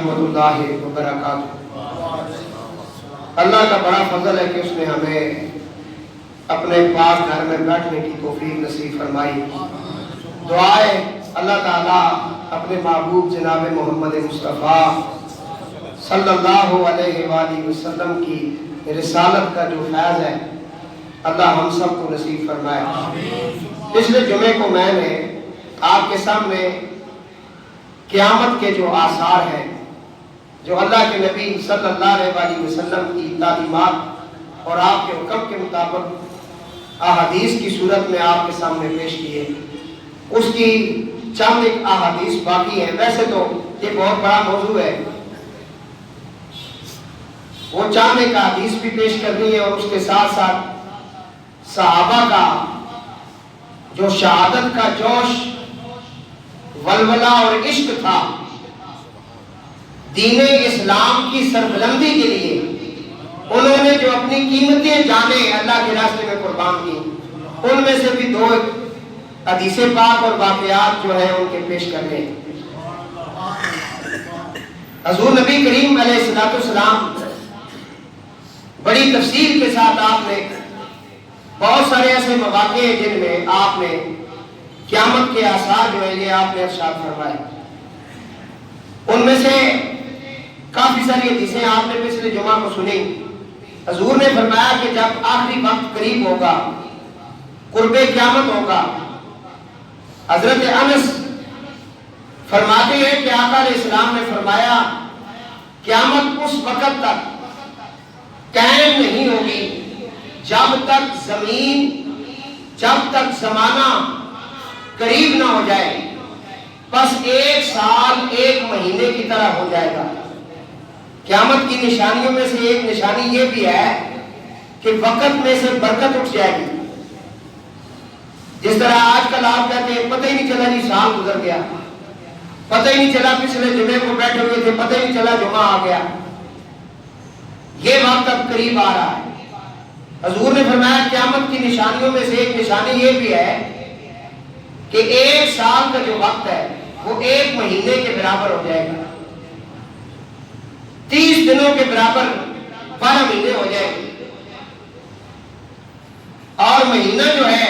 ورحمۃ اللہ وبرکاتہ۔ اللہ کا بڑا فضل ہے کہ اس نے ہمیں اپنے پاک گھر میں بیٹھنے کی توفیق نصیب فرمائی۔ دعائے اللہ تعالیٰ اپنے محبوب جناب محمد مصطفیٰ صلی اللہ علیہ وآلہ وسلم کی رسالت کا جو فیض ہے اللہ ہم سب کو نصیب فرمائے۔ پچھلے جمعے کو میں نے آپ کے سامنے قیامت کے جو آثار ہیں، جو اللہ کے نبی صلی اللہ علیہ وآلہ وسلم کی تعلیمات اور آپ کے حکم کے مطابق احادیث کی صورت میں آپ کے سامنے پیش کیے، اس کی چند ایک احادیث باقی ہیں۔ ویسے تو یہ بہت بڑا موضوع ہے، وہ چند ایک احادیث بھی پیش کرنی ہے، اور اس کے ساتھ ساتھ صحابہ کا جو شہادت کا جوش، ولولہ اور عشق تھا دین اسلام کی سربلندی کے لیے، انہوں نے جو اپنی قیمتی جانیں اللہ کے راستے میں قربان کی، ان میں سے بھی دو حدیث پاک اور واقعات جو ہیں ان کے پیش کرنے۔ حضور نبی کریم علیہ السلام بڑی تفصیل کے ساتھ آپ نے بہت سارے ایسے مواقع ہیں جن میں آپ نے قیامت کے آثار جو ہیں یہ آپ نے ارشاد فرمائے۔ ان میں سے کافی ساری حدیثیں آپ نے پچھلے جمعہ کو سنی۔ حضور نے فرمایا کہ جب آخری وقت قریب ہوگا، قرب قیامت ہوگا، حضرت انس فرماتے ہیں کہ آقا علیہ السلام نے فرمایا قیامت اس وقت تک قائم نہیں ہوگی جب تک زمین، جب تک زمانہ قریب نہ ہو جائے، بس ایک سال ایک مہینے کی طرح ہو جائے گا۔ قیامت کی نشانیوں میں سے ایک نشانی یہ بھی ہے کہ وقت میں سے برکت اٹھ جائے گی۔ جس طرح آج کل آپ کہتے ہیں پتہ ہی نہیں چلا جی سال گزر گیا، پتہ ہی نہیں چلا پچھلے جمعے کو بیٹھے ہوئے تھے، پتہ ہی نہیں چلا جمعہ آ گیا۔ یہ وقت اب قریب آ رہا ہے۔ حضور نے فرمایا قیامت کی نشانیوں میں سے ایک نشانی یہ بھی ہے کہ ایک سال کا جو وقت ہے وہ ایک مہینے کے برابر ہو جائے گا، 30 دنوں کے برابر 12 مہینے ہو جائے گے، اور مہینہ جو ہے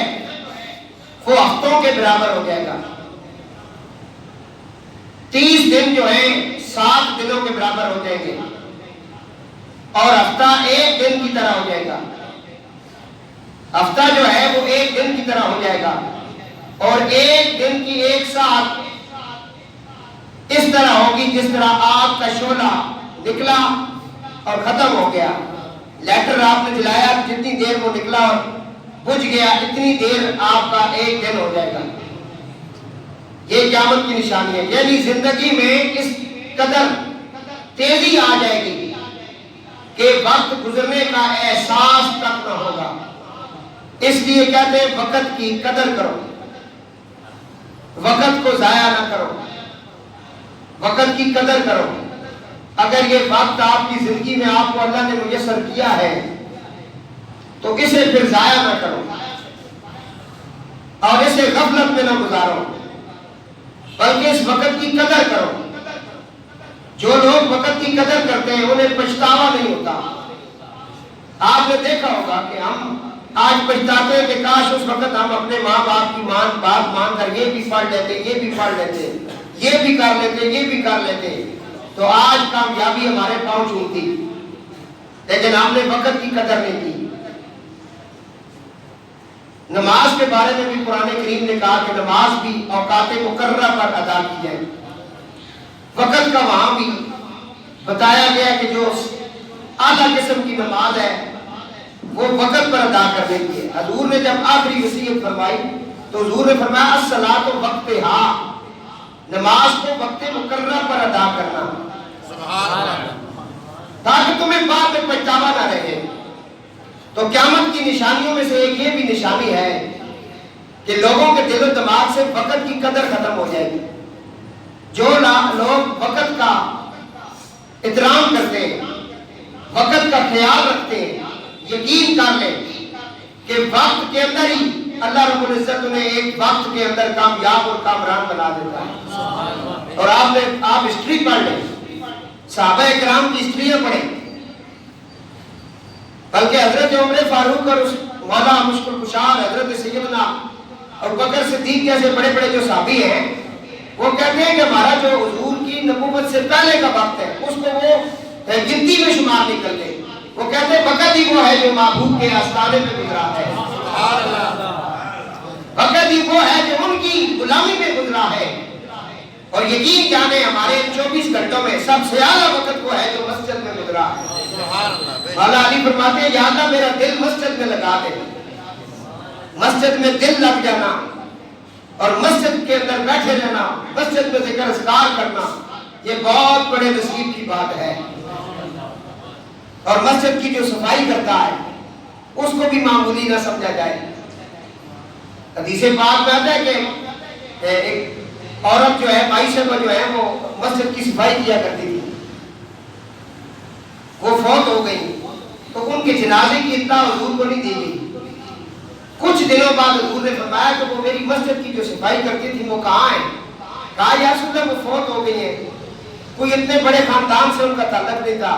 وہ ہفتوں کے برابر ہو جائے گا، 30 دن جو ہیں 7 دنوں کے برابر ہو جائیں گے، اور ہفتہ ایک دن کی طرح ہو جائے گا۔ ہفتہ جو ہے وہ ایک دن کی طرح ہو جائے گا، اور ایک دن کی ایک ساتھ اس طرح ہوگی جس طرح آگ کا شعلہ نکلا اور ختم ہو گیا۔ لیٹر آپ نے جلایا، جتنی دیر وہ نکلا اور بجھ گیا، اتنی دیر آپ کا ایک دن ہو جائے گا۔ یہ قیامت کی نشانی ہے، یعنی زندگی میں اس قدر تیزی آ جائے گی کہ وقت گزرنے کا احساس تک نہ ہوگا۔ اس لیے کہتے ہیں وقت کی قدر کرو، وقت کو ضائع نہ کرو، وقت کی قدر کرو۔ اگر یہ وقت آپ کی زندگی میں آپ کو اللہ نے میسر کیا ہے تو اسے پھر ضائع نہ کرو، اور اسے غفلت میں نہ گزارو، بلکہ اس وقت کی قدر کرو۔ جو لوگ وقت کی قدر کرتے ہیں انہیں پچھتاوا نہیں ہوتا۔ آپ نے دیکھا ہوگا کہ ہم آج پچھتاتے ہیں کہ کاش اس وقت ہم اپنے ماں باپ کی بات مان کر یہ بھی پڑھ لیتے، یہ بھی پڑھ لیتے، یہ بھی کر لیتے، یہ بھی کر لیتے، تو آج کامیابی ہمارے پاؤں چھوٹتی۔ لیکن ہم نے وقت کی قدر نہیں کی۔ نماز کے بارے میں بھی قرآن کریم نے کہا کہ نماز بھی اوقات مقررہ پر ادا کی جائے۔ وقت کا وہاں بھی بتایا گیا کہ جو اعلیٰ قسم کی نماز ہے وہ وقت پر ادا کرنے کی ہے۔ حضور نے جب آخری وصیت فرمائی تو حضور نے فرمایا الصلاۃ وقتہا، نماز کو وقت مقررہ پر ادا کرنا، تاکہ تمہیں بعد میں پچھتاوا نہ رہے۔ تو قیامت کی نشانیوں میں سے ایک یہ بھی نشانی ہے کہ لوگوں کے دل و دماغ سے وقت کی قدر ختم ہو جائے گی۔ جو لوگ وقت کا احترام کرتے ہیں، وقت کا خیال رکھتے ہیں، یقین کر لیں کہ وقت کے اندر ہی اللہ رب العزت انہیں ایک وقت کے اندر کامیاب اور کامران بنا دیتا ہے۔ اور آپ ہسٹری پڑھ لیں صحابہ کرام کی ہسٹریاں پڑھیں، بلکہ حضرت عمر فاروق اور مولا مشکل کشار حضرت سیدنا ابو بکر صدیق جیسے بڑے بڑے جو صحابی ہیں، وہ کہتے ہیں کہ ہمارا جو حضور کی نبوت سے پہلے کا وقت ہے اس کو وہ گنتی میں شمار نہیں کرتے. وہ کہتے ہیں فقط ہی وہ ہے جو محبوب کے آستانے پہ گزرا ہے، فقط ہی وہ ہے جو ان کی غلامی میں گزرا ہے. اور یقین جانے ہمارے 24 گھنٹوں میں سب سے اعلیٰ وقت وہ ہے جو مسجد میں گزرا ہے. مولا علی فرماتے ہیں یا اللہ میرا دل مسجد میں لگا دے. مسجد میں دل لگ جانا اور مسجد کے اندر بیٹھے رہنا، مسجد میں ذکر اذکار کرنا، یہ بہت بڑے نصیب کی بات ہے. اور مسجد کی جو صفائی کرتا ہے اس کو بھی معمولی نہ سمجھا جائے. حدیث پاک میں آتا ہے کہ ایک عورت جو ہے معیشہ جو ہے وہ مسجد کی صفائی کیا کرتی تھی، وہ فوت ہو گئی تو ان کے جنازے کی اطلاع حضور کو نہیں دی گئی. کچھ دنوں بعد حضور نے فرمایا کہ وہ میری مسجد کی جو صفائی کرتی تھی وہ کہاں ہیں؟ کہا یا رسول اللہ وہ فوت ہو گئی ہیں. کوئی اتنے بڑے خاندان سے ان کا تعلق نہیں تھا،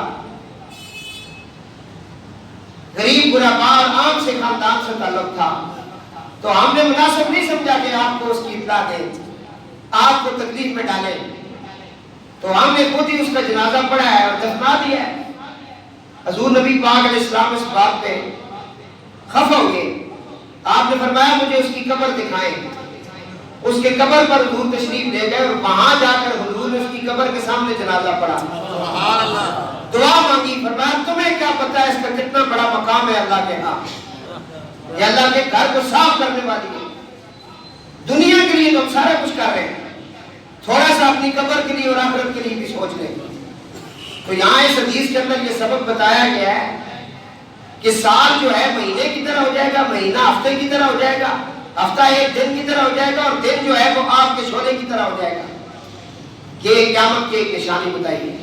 غریب غرباء عام سے خاندان سے تعلق تھا، تو ہم نے مناسب نہیں سمجھا کہ آپ کو اس کی اطلاع دیں، آپ کو تکلیف میں ڈالیں. تو ہم نے خود ہی اس کا جنازہ پڑھا ہے اور دفنا دیا ہے. حضور نبی پاک علیہ السلام اس بات پہ خفا ہوئے. آپ نے فرمایا مجھے اس کی قبر دکھائیں. اس کے قبر پر حضور تشریف لے گئے اور وہاں جا کر حضور نے اس کی قبر کے سامنے جنازہ پڑھا، دعا مانگی. فرمایا تمہیں کیا پتہ ہے اس کا کتنا بڑا مقام ہے اللہ کے ہاں، یہ اللہ کے گھر کو صاف کرنے والی ہے. دنیا کے لیے تو ہم سارا کچھ کر رہے ہیں، تھوڑا سا اپنی قبر کے لیے اور آخرت کے لیے بھی سوچ لیں. تو یہاں اس حدیث کے اندر یہ سبق بتایا گیا ہے کہ سال جو ہے مہینے کی طرح ہو جائے گا، مہینہ ہفتے کی طرح ہو جائے گا، ہفتہ ایک دن کی طرح ہو جائے گا، اور دن جو ہے وہ آپ کے شعلے کی طرح ہو جائے گا. یہ قیامت کی ایک نشانی بتائی ہے.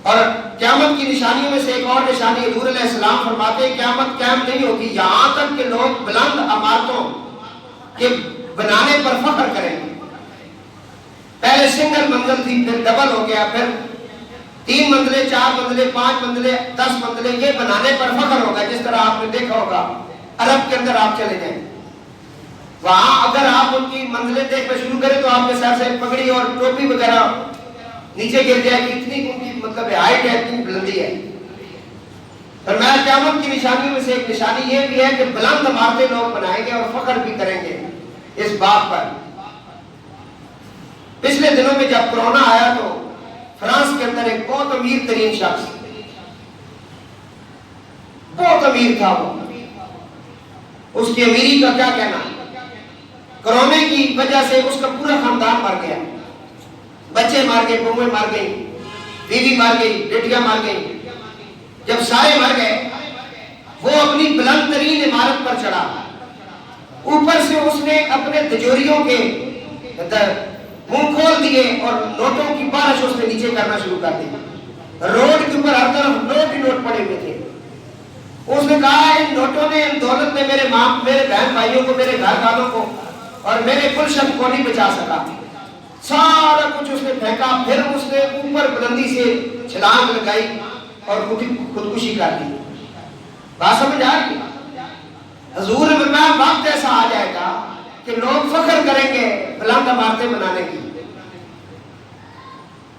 اور قیامت کی نشانیوں میں سے ایک اور نشانی حضور علیہ السلام فرماتے ہیں قیامت قائم نہیں ہوگی یہاں تک کہ لوگ بلند عمارتوں کے بنانے پر فخر کریں گے. پہلے سنگل منزل تھی، پھر ڈبل ہو گیا، پھر 3 منزلیں، 4 منزلیں، 5 منزلیں، 10 منزلیں، یہ بنانے پر فخر ہوگا. جس طرح آپ نے دیکھا ہوگا عرب کے اندر آپ چلے جائیں، وہاں اگر آپ ان کی منزلیں دیکھنا شروع کریں تو آپ کے سر سے پگڑی اور ٹوپی وغیرہ نیچے گر جائے گی، اتنی ان کی مطلب ہائٹ ہے، اتنی بلندی ہے. فرمایا قیامت کی نشانیوں میں سے ایک نشانی یہ بھی ہے کہ بلند عمارتیں لوگ بنائیں گے اور فخر بھی کریں گے اس بات پر. پچھلے دنوں میں جب کرونا آیا تو فرانس کے اندر ایک بہت امیر ترین شخص، بہت امیر تھا وہ، اس کی امیری کا کیا کہنا، کرونے کی وجہ سے اس کا پورا خاندان مر گیا. بچے مار گئے، بہویں مار گئی، بیوی مار گئی، بیٹیاں مار گئی. جب سارے مر گئے وہ اپنی بلند ترین عمارت پر چڑھا، اوپر سے اس نے اپنے تجوریوں کے منہ کھول دیے اور نوٹوں کی بارش اس نے نیچے کرنا شروع کر دی. روڈ کے اوپر ہر طرف نوٹ ہی نوٹ پڑے ہوئے تھے. اس نے کہا ان نوٹوں نے، ان دولت نے میرے بہن بھائیوں کو، میرے گھر والوں کو اور میرے گلشن کو نہیں بچا سکا. سارا کچھ اس نے پھینکا. پھر اس نے اوپر بلندی سے چھلانگ لگائی اور خودکشی کر دی. بات سمجھ آ گئی؟ حضور نے فرمایا وقت ایسا آ جائے گا کہ لوگ فخر کریں گے بلند عمارتیں بنانے کی.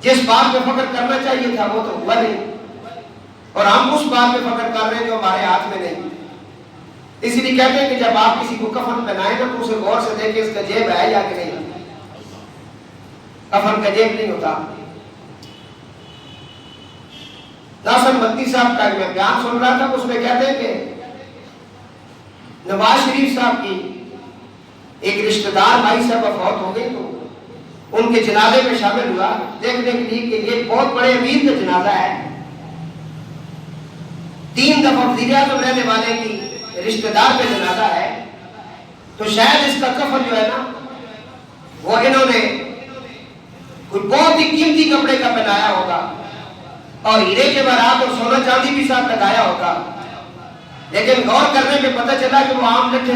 جس بات پہ فخر کرنا چاہیے تھا وہ تو ہوا نہیں، اور ہم اس بات پہ فخر کر رہے ہیں جو ہمارے ہاتھ میں نہیں. اسی لیے کہتے ہیں کہ جب آپ کسی کو کفن پہنائیں گے تو اسے غور سے دیکھیں اس کا جیب ہے یا کہ نہیں. کفن کا جیب نہیں ہوتا. ناصر مدنی صاحب کا میں بیان سن رہا تھا، اس میں کہتے ہیں کہ نواز شریف صاحب کی ایک رشتہ دار بھائی صاحب فوت ہو گئی تو ان کے جنازے میں شامل ہوا دیکھنے کے لیے کہ یہ بہت بڑے امیر کا جنازہ ہے. 3 دفعہ وزیر اعظم رہنے والے کی رشتہ دار کا جنازہ ہے، تو شاید اس کا کفن جو ہے نا وہ انہوں نے کوئی بہت ہی قیمتی کپڑے کا پہنایا ہوگا اور ہیرے کے بارات اور سونا چاندی بھی ساتھ لگایا ہوگا. لیکن غور کرنے میں پتہ چلا کہ وہ عام لٹھے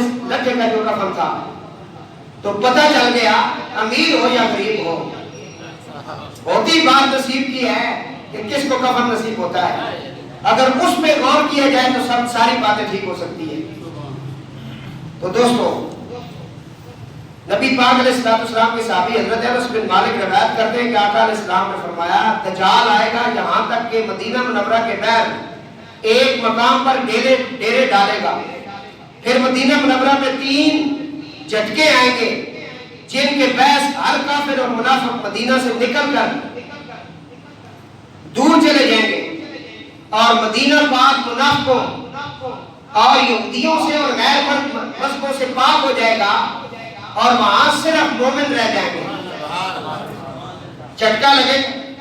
کا جو کفن تھا. تو پتہ چل گیا امیر ہو یا غریب ہو ہوتی بات نصیب کی ہے کہ کس کو کفن نصیب ہوتا ہے. اگر اس پہ غور کیا جائے تو سب ساری باتیں ٹھیک ہو سکتی ہیں. تو دوستو نبی پاک علیہ السلام کے صحابی حضرت انس بن مالک روایت کرتے ہیں کہ آقا علیہ السلام نے فرمایا دجال آئے گا یہاں تک کہ مدینہ منورہ کے بیر ایک مقام پر ڈیرے ڈالے گا. پھر مدینہ منورہ میں 3 جھٹکے آئیں گے جن کے باعث ہر کافر اور منافق مدینہ سے نکل کر دور چلے جائیں گے اور مدینہ پاک منافقوں اور یہودیوں سے اور غیر مذہبوں سے پاک ہو جائے گا اور وہاں صرف مومن رہ جائیں گے. جھٹکا لگے.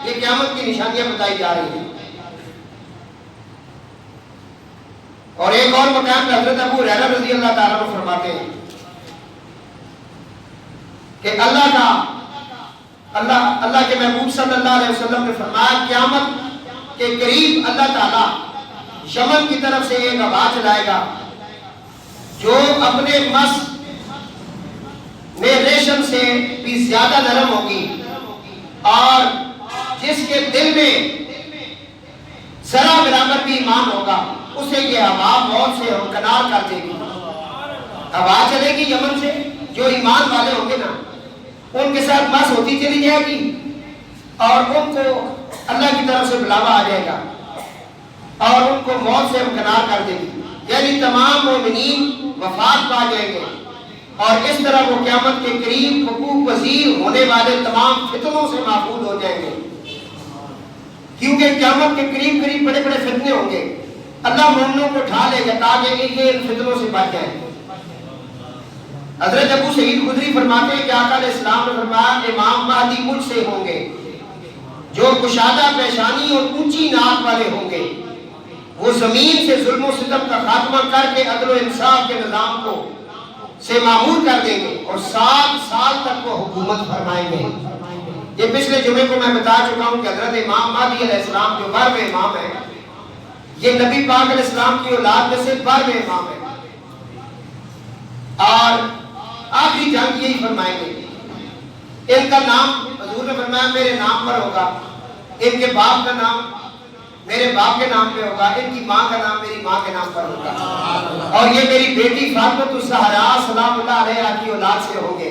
یہ قیامت کی نشانیاں بتائی جا رہی ہیں. اور ایک اور مقام پہ حضرت ابو ہریرہ رضی اللہ تعالیٰ عنہ فرماتے ہیں کہ اللہ کے محبوب صلی اللہ علیہ وسلم نے فرمایا قیامت کے قریب اللہ تعالیٰ یمن کی طرف سے ایک ہوا چلائے گا جو اپنے مس میں ریشم سے بھی زیادہ نرم ہوگی اور جس کے دل میں ذرا برابر بھی ایمان ہوگا اسے یہ ہوا موت سے ہمکنار کر دے گی. ہوا چلے گی یمن سے, جو ایمان والے ہوں گے نا ان کے ساتھ مس ہوتی چلی جائے گی اور ان کو اللہ کی طرف سے بلاوا آ جائے گا اور ان کو موت سے ہمکنار کر دے گی. یعنی تمام مومنین وفات پا جائیں گے اور اس طرح وہ قیامت کے قریب وقوع پذیر ہونے والے تمام فتنوں سے محفوظ ہو جائیں گے, کیونکہ قیامت کے قریب بڑے بڑے فتنے ہوں گے. اللہ مومنوں کو اٹھا لے گا تاکہ یہ ان فتنوں سے بچ جائیں. حضرت ابو سعید خدری فرماتے ہیں کہ آقا علیہ السلام نے فرمایا امام مہدی مجھ سے ہوں گے جو کشادہ پیشانی اور اونچی ناک والے ہوں گے. وہ زمین سے ظلم و ستم کا خاتمہ کر کے عدل و انصاف کے نظام کو سے معمور کر دیں گے اور 7 سال تک وہ حکومت فرمائیں گے. یہ پچھلے جمعے کو میں بتا چکا ہوں کہ حضرت امام مہدی علیہ السلام جو 12ویں امام ہے, یہ نبی پاک علیہ السلام کی اولاد میں سے 12ویں امام ہے اور آخری جنگ یہی فرمائیں گے. ان کا نام حضور نے فرمایا میرے نام پر ہوگا, ان کے باپ کا نام میرے باپ کے نام پہ ہوگا, ان کی ماں کا نام میری ماں کے نام پر ہوگا اور یہ میری بیٹی فاطمہ الزہرا سلام اللہ علیہا کی اولاد سے ہوں گے.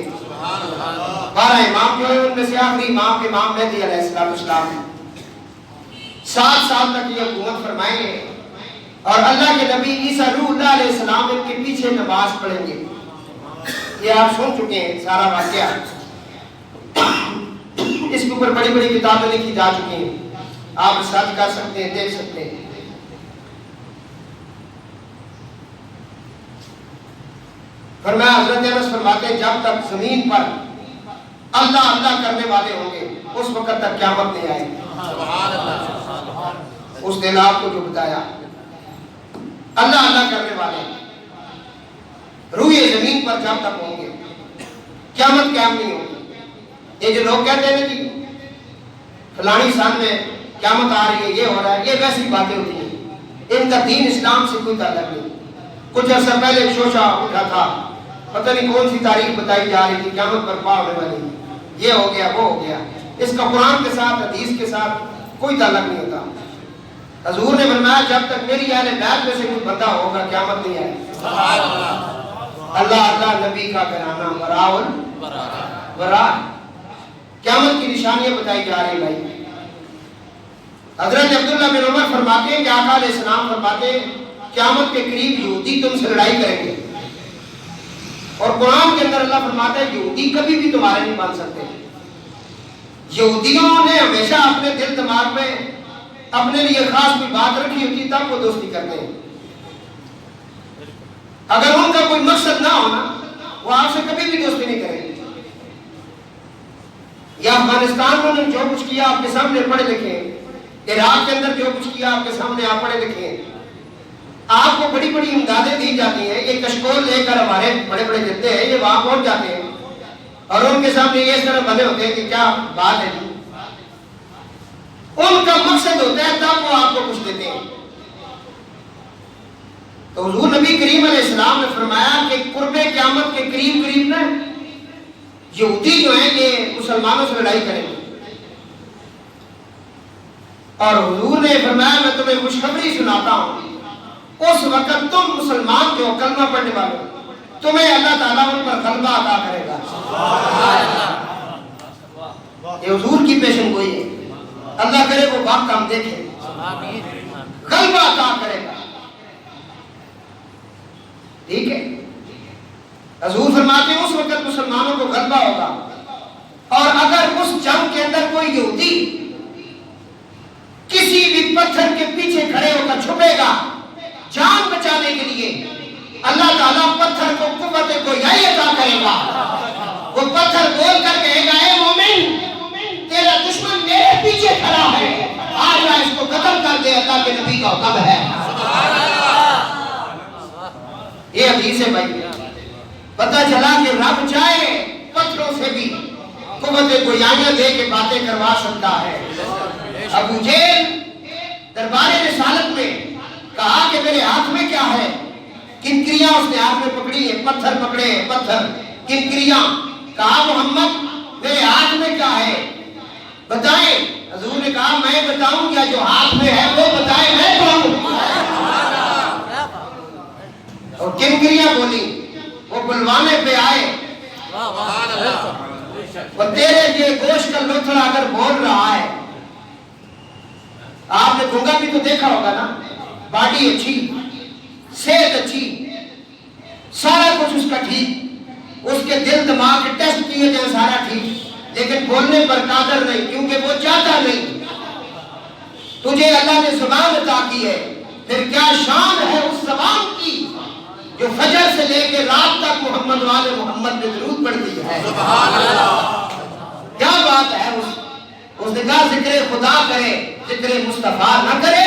12 امام جو ہے ان میں سے آخری امام امام مہدی علیہ السلام 7 سال تک یہ حکومت فرمائیں گے اور اللہ کے نبی عیسیٰ روح اللہ علیہ السلام ان کے پیچھے نماز پڑھیں گے. یہ آپ سن چکے ہیں سارا واقعہ, اس کے اوپر بڑی بڑی کتابیں لکھی جا چکی ہیں, آپ سرچ کر سکتے ہیں, دیکھ سکتے ہیں. فرمایا حضرت انس فرماتے ہیں جب تک زمین پر اللہ اللہ کرنے والے ہوں گے اس وقت تک قیامت نہیں آئے گی. اس دن آپ کو جو بتایا اللہ اللہ کرنے والے روئے زمین پر جب تک ہوں گے قیامت قیام نہیں ہوگی. یہ جو لوگ کہتے ہیں کہ فلانی سال میں قیامت آ رہی ہے, یہ ہو رہا ہے, یہ ویسی باتیں ہوتی ہیں. ان کا دین اسلام سے کوئی تعلق نہیں. کچھ عرصہ پہلے شوشہ اٹھا تھا, پتہ نہیں کون سی تاریخ بتائی جا رہی تھی قیامت برپا ہونے والی, یہ ہو گیا وہ ہو گیا. اس کا قرآن کے ساتھ حدیث کے ساتھ کوئی تعلق نہیں ہوتا. حضور نے فرمایا جب تک میری اہل بیت میں سے کوئی بندہ ہوگا قیامت نہیں آئے. اللہ اللہ نبی کا گھرانہ وراء وراء قیامت کی نشانیاں بتائی جا رہی بھائی. حضرت عبداللہ بن عمر فرماتے ہیں کہ آقا علیہ السلام فرماتے ہیں قیامت کے قریب یہودی تم سے لڑائی کریں گے اور قرآن کے اندر اللہ فرماتا ہے یہودی کبھی بھی تمہارے نہیں بن سکتے. یہودیوں نے ہمیشہ اپنے دل دماغ میں اپنے لیے خاص کوئی بات رکھی ہوتی تب وہ دوستی کرتے ہیں. اگر ان کا کوئی مقصد نہ ہونا وہ آپ سے کبھی بھی دوستی نہیں کریں گے. یا افغانستان میں انہوں نے جو کچھ کیا آپ کے سامنے پڑھے لکھے, عراق کے اندر جو کچھ کیا آپ کے سامنے آپ پڑھے لکھے, آپ کو بڑی بڑی امدادیں دی جاتی ہیں. یہ کشکول لے کر ہمارے بڑے بڑے جتنے ہیں یہ وہاں پہنچ جاتے ہیں اور ان کے سامنے یہ اس طرح بنے ہوتے ہیں کہ کیا بات ہے جی. ان کا مقصد ہوتا ہے تب وہ آپ کو کچھ دیتے ہیں. تو حضور نبی کریم علیہ السلام نے فرمایا کہ قرب قیامت کے قریب نا یہودی جو ہیں یہ مسلمانوں سے لڑائی کریں گے اور حضور نے فرمایا میں تمہیں خوشخبری سناتا ہوں، اس وقت تم مسلمان جو کلمہ پڑھنے والے تمہیں اللہ تعالیٰ ان پر غلبہ عطا کرے گا۔ یہ حضور کی پیشن گوئی ہے، اللہ کرے وہ وقت ہم دیکھیں، غلبہ عطا کرے گا۔ ٹھیک ہے، حضور فرماتے ہیں اس وقت مسلمانوں کو غلبہ ہوگا، اور اگر اس جنگ کے اندر کوئی یہودی کسی بھی پتھر کے پیچھے کھڑے ہو کر چھپے گا جان بچانے کے لیے، اللہ تعالیٰ پتھر کو قوت گویائی عطا کرے گا۔ وہ پتھر بول کر کہے گا اے مومن، تیرا دشمن میرے پیچھے کھڑا ہے، آج میں اس کو قتل کر دے، اللہ کے نبی کا حکم ہے۔ یہ حدیث ہے بھائی، پتہ چلا کہ رب چاہے پتھروں سے بھی قوت گویائیاں دے کے باتیں کروا سکتا ہے۔ ابو جہل دربار رسالت میں کہا کہ میرے ہاتھ میں کیا ہے؟ کنکریاں اس نے ہاتھ میں پکڑی ہے، پتھر پکڑے ہیں، پتھر کنکریاں۔ کہا محمد میرے ہاتھ میں کیا ہے بتائیں؟ حضور نے کہا میں بتاؤں یا جو ہاتھ میں ہے وہ بتائیں میں کہوں؟ اور کنکریاں بولی، وہ بلوانے پہ آئے، اور تیرے یہ گوشت کا لوتھڑا اگر بول رہا ہے، آپ نے گھونگا بھی تو دیکھا ہوگا نا، باڈی اچھی، صحت اچھی، سارا کچھ اس کا ٹھیک، اس کے دل دماغ کے ٹیسٹ کیے جائیں سارا ٹھیک، لیکن بولنے پر قادر نہیں، کیونکہ وہ چاہتا نہیں۔ تجھے اللہ نے زبان عطا کی ہے، پھر کیا شان ہے اس زبان کی جو فجر سے لے کے رات تک محمد والے محمد نے درود پڑھتی ہے۔ کیا بات ہے؟ اس نے کہا ذکر خدا کرے، ذکر مصطفیٰ نہ کرے،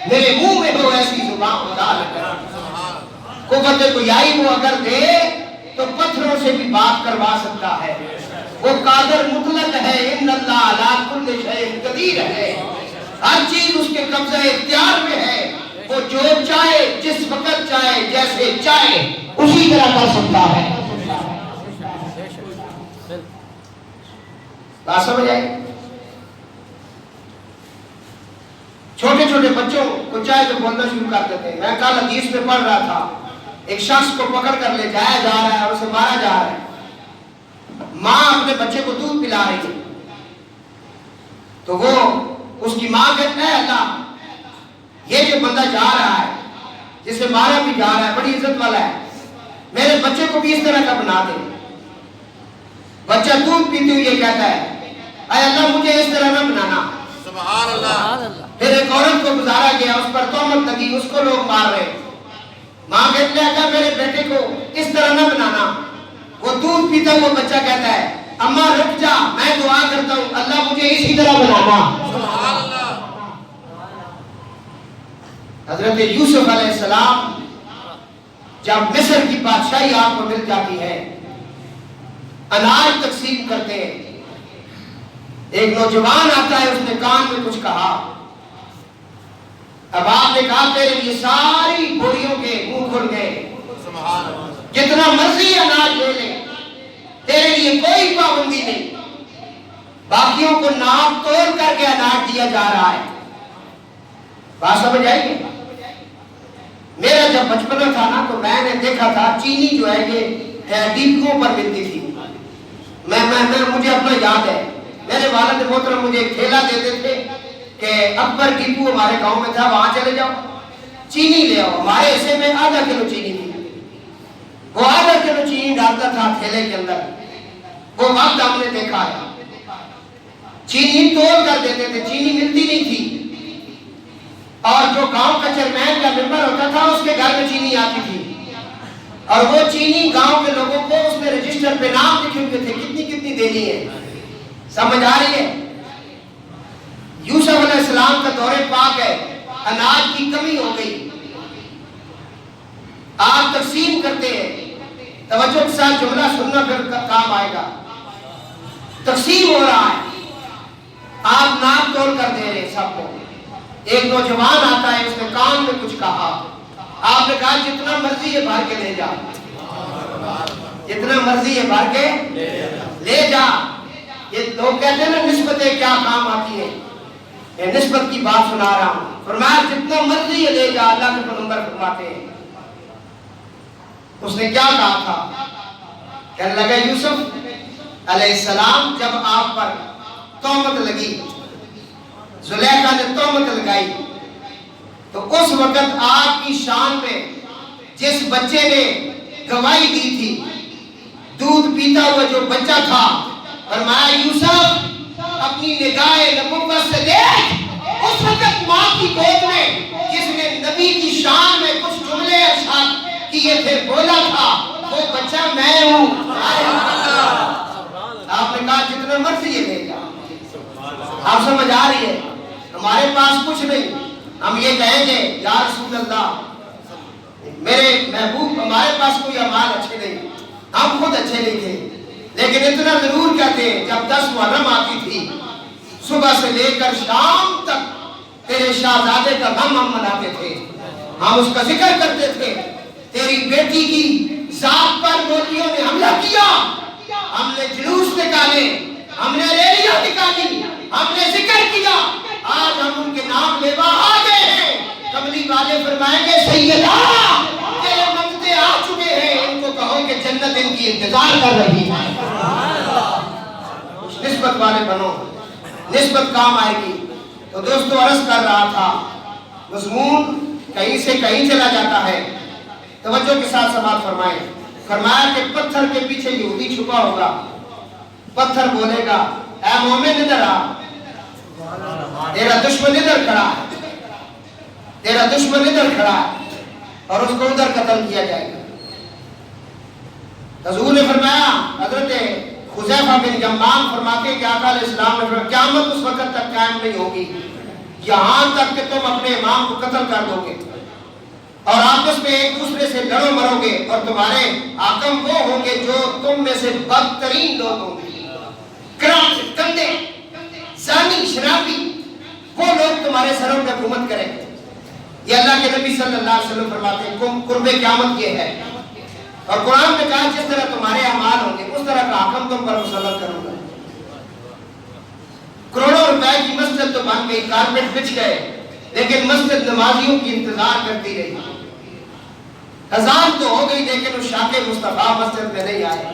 میرے منہ میں ہو ایسی زبان خدا نہ کرے۔ قوت گویائی وہ اگر دے تو پتھروں سے بھی بات کروا سکتا ہے، وہ قادر مطلق ہے، ان اللہ علی کل شیء قدیر ہے، ہر چیز اس کے قبضہ اختیار میں ہے، وہ جو چاہے جس وقت چاہے جیسے چاہے اسی طرح کر سکتا ہے۔ بات سمجھ آئی؟ چھوٹے چھوٹے بچوں کو چاہے تو بولنا شروع کر دیتے ہیں۔ میں کل حدیث میں پڑھ رہا تھا، ایک شخص کو پکڑ کر لے جایا جا رہا ہے اور اسے مارا جا رہا ہے، ماں اپنے بچے کو دودھ پلا رہی ہے، تو وہ اس کی ماں کہتا ہے اللہ یہ جو بندہ جا رہا ہے جسے مارا بھی جا رہا ہے بڑی عزت والا ہے، میرے بچے کو بھی اس طرح کا بنا دے۔ بچہ دودھ پیتے ہوئے یہ کہتا ہے اے اللہ مجھے اس طرح نہ بنانا۔ سبحان اللہ۔ پھر ایک عورت کو گزارا گیا، اس پر تہمت لگی، اس کو لوگ مار رہے، ماں کہتے ہیں کہ میرے بیٹے کو اس طرح نہ بنانا۔ وہ دودھ پیتا وہ بچہ کہتا ہے اماں رک جا، میں دعا کرتا ہوں اللہ مجھے اسی طرح بنانا۔ سبحان اللہ۔ حضرت یوسف علیہ السلام جب مصر کی بادشاہی آپ کو مل جاتی ہے، اناج تقسیم کرتے ہیں، ایک نوجوان آتا ہے، اس نے کان میں کچھ کہا، اب آپ نے کہا تیرے لیے ساری بوریوں کے منہ کھل گئے، جتنا مرضی اناج لے لے، تیرے لیے کوئی پابندی نہیں، باقیوں کو ناپ تول کر کے اناج دیا جا رہا ہے۔ بات سمجھ آئی گی؟ میرا جب بچپنا تھا نا تو میں نے دیکھا تھا چینی جو ہے یہ ڈیپکوں پر ملتی تھی، مجھے اپنا یاد ہے، میرے والد محترم مجھے ایک تھیلا دیتے تھے کہ اکبر ڈیپو ہمارے گاؤں میں تھا، وہاں چلے جاؤ چینی لے آؤ، ہمارے حصے میں آدھا کلو چینی تھی، وہ آدھا کلو چینی ڈالتا تھا تھیلے کے اندر، وہ وقت ہم نے دیکھا ہے، چینی تول کر دیتے تھے، چینی ملتی نہیں تھی، اور جو گاؤں کا چیئرمین یا ممبر ہوتا تھا اس کے گھر میں چینی آتی تھی، اور وہ چینی گاؤں کے لوگوں کو اس میں رجسٹر پہ نام لکھے ہوئے تھے کتنی کتنی دینی ہے۔ سمجھ آ رہی ہے؟ یوسف علیہ السلام کا دور پاک ہے، اناج کی کمی ہو گئی، آپ تقسیم کرتے ہیں، توجہ کے ساتھ جملہ سننا پھر کام آئے گا، تقسیم ہو رہا ہے، آپ ناپ تول کر دے رہے سب کو، ایک نوجوان آتا ہے، اس نے کان میں کچھ کہا، آپ نے کہا جتنا مرضی یہ بھر کے لے جا، جتنا مرضی یہ بھر کے لے جا۔ یہ لوگ کہتے ہیں نا نسبتیں کیا کام آتی ہیں، یہ نسبت کی بات سنا رہا ہوں. فرمایا جتنا مرضی یہ لے جا. اللہ کے پیغمبر فرماتے ہیں اس نے کیا کہا تھا؟ کہنے لگا یوسف علیہ السلام جب آپ پر تہمت لگی، زلیخا نے تہمت لگائی، تو اس وقت آپ کی شان میں جس بچے نے گواہی دی تھی، دودھ پیتا ہوا جو بچہ تھا، فرمایا یوسف اپنی نگاہ نبوت سے دیکھ، اس وقت ماں کی گود میں جس نے نبی کی شان میں کچھ جملے ارشاد کیے تھے، بولا تھا، وہ بچہ میں ہوں. آپ نے کہا جتنا مرضی یہ لے جا. آپ سمجھ آ رہی ہے؟ ہمارے پاس کچھ نہیں، ہم یہ کہیں گے یا رسول اللہ میرے محبوب، ہمارے پاس کوئی اعمال اچھے نہیں، ہم خود اچھے نہیں تھے، لیکن اتنا ضرور کہتے ہیں جب 10 محرم آتی تھی صبح سے لے کر شام تک تیرے شہزادے کا غم ہم مناتے تھے، ہم اس کا ذکر کرتے تھے. تیری بیٹی کی ذات پر موتیوں نے حملہ کیا، ہم نے جلوس نکالے، ہم نے ریلیاں نکالی، ہم نے ذکر کیا. آج ہم ان کے نام لیوا آ گئے ہیں. کملی والے فرمائیں گے سیدہ تیرے منگتے آ چکے ہیں، ان کو کہو کہ جنت ان کی انتظار کر رہی ہے. نسبت والے بنو، نسبت کام آئے گی. تو دوستو عرض کر رہا تھا مضمون کہیں سے کہیں چلا جاتا ہے. توجہ کے ساتھ سماعت فرمائیں. فرمایا کہ پتھر کے پیچھے یہودی چھپا ہوگا. پتھر بولے گا اے مومن ادھر آ، تیرا دشمن ادھر کھڑا ہے، تیرا دشمن ادھر کھڑا ہے، اور اس کو ادھر قتل کیا جائے گا. حضور نے فرمایا، حضرت حذیفہ بن یمان فرماتے ہیں کہ آقا علیہ السلام نے فرمایا قیامت اس وقت تک قائم نہیں ہوگی یہاں تک کہ تم اپنے امام کو قتل کر دو گے اور آپس میں ایک دوسرے سے لڑو مرو گے، اور تمہارے حاکم وہ ہوں گے جو تم میں سے بدترین لوگ ہوں گے، گندے، زانی، شرابی، وہ لوگ تمہارے سروں پہ حکومت کریں گے. یہ اللہ کے نبی صلی اللہ علیہ وسلم فرماتے ہیں قرب قیامت یہ ہے. اور قرآن میں کہا جس طرح تمہارے اعمال ہوں گے اس طرح کا حاکم تم پر مسلط کروں گا. کروڑوں روپے کی مسجد تو بن گئی، کارپیٹ بچھ گئے، لیکن مسجد نمازیوں کی انتظار کرتی رہی. اذان تو ہو گئی لیکن اس شاق مصطفیٰ مسجد میں نہیں آئے.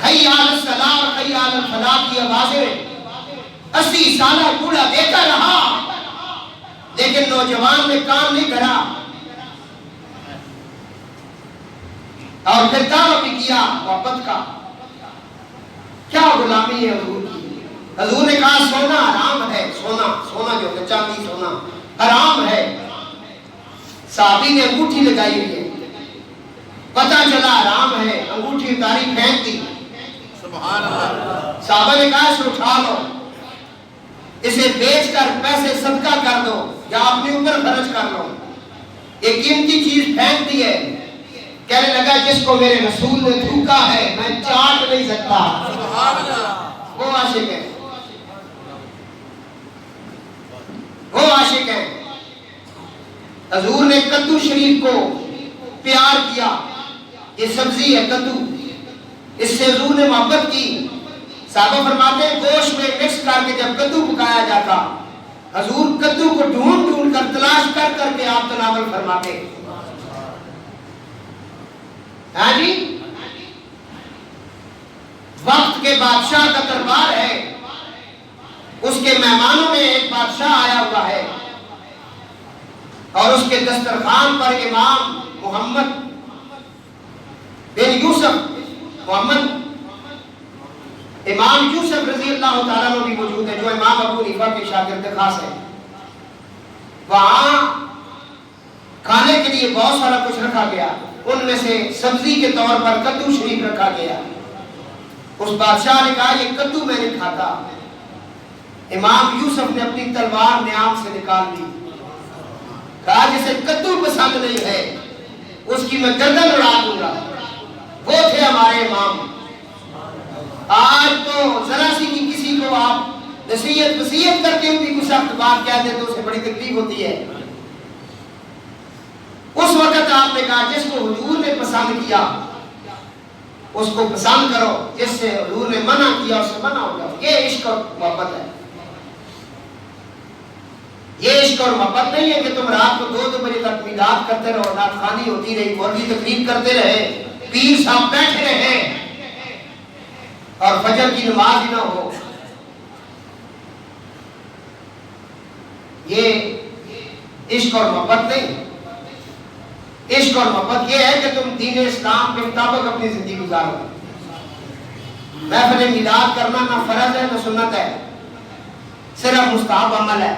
حی علی الصلاۃ اور حی علی الفلاح کی آوازیں 80 سالہ بوڑھا دیتا رہا، لیکن نوجوان نے کام نہیں کرا. اور پھر دعویٰ بھی کیا محبت کا. کیا غلامی ہے حضور کی. حضور نے کہا سونا حرام ہے، سونا جو ہے چاندی، سونا حرام ہے. صحابی نے انگوٹھی لگائی ہوئی ہے، پتہ چلا حرام ہے، انگوٹھی اتاری پھینک دی. صحابہ نے کہا اسے اٹھا لو، اسے بیچ کر پیسے صدقہ کر دو یا اپنے اوپر خرچ کر لو. یہ قیمتی چیز پھینک دی ہے. کہنے لگا جس کو میرے رسول نے تھوکا ہے میں چاٹ نہیں سکتا. وہ عاشق ہے، وہ عاشق ہے. حضور نے کدو شریف کو پیار کیا. یہ سبزی ہے کدو، اس سے حضور نے محبت کی. صحابہ فرماتے ہیں گوشت میں مکس کر کے جب کدو پکایا جاتا، حضور کدو کو ڈھونڈ ڈھونڈ کر تلاش کر کر کے آپ تناول فرماتے. ہاں جی، وقت کے بادشاہ کا دربار ہے، اس کے مہمانوں میں ایک بادشاہ آیا ہوا ہے اور اس کے دسترخوان پر امام محمد بن یوسف، امام یوسف رضی اللہ تعالیٰ عنہ بھی موجود ہے جو امام ابو حنیفہ کے شاگرد خاص ہے. وہاں کھانے کے لیے بہت سارا کچھ رکھا گیا، ان میں سے سبزی کے طور پر کدو شریف رکھا گیا. اس بادشاہ نے کہا یہ کدو میں نہیں کھاتا. امام یوسف نے اپنی تلوار نیام سے نکال دی، کہا جسے کدو پسند نہیں ہے اس کی میں گردن اڑا دوں گا. وہ تھے ہمارے امام. آج تو ذرا سی کی کسی کو آپ نصیحت وصیت کر کے بھی کچھ سخت بات کہتے تو اسے بڑی تکلیف ہوتی ہے. اس وقت آپ نے کہا جس کو حضور نے پسند کیا اس کو پسند کرو، جس سے حضور نے منع کیا اس سے منع ہو جاؤ. یہ عشق اور محبت ہے. یہ عشق اور محبت نہیں ہے کہ تم رات کو 2 بجے تک میلاد کرتے رہو، نعت خوانی ہوتی رہی، مولوی تقریر کرتے رہے، پیر صاحب بیٹھے رہے اور فجر کی نماز ہی نہ ہو۔ یہ عشق اور محبت نہیں۔ عشق اور محبت یہ ہے کہ تم دین اسلام کے مطابق اپنی زندگی گزارو۔ محفل میلاد کرنا نہ فرض ہے نہ سنت ہے، صرف مستحب عمل ہے۔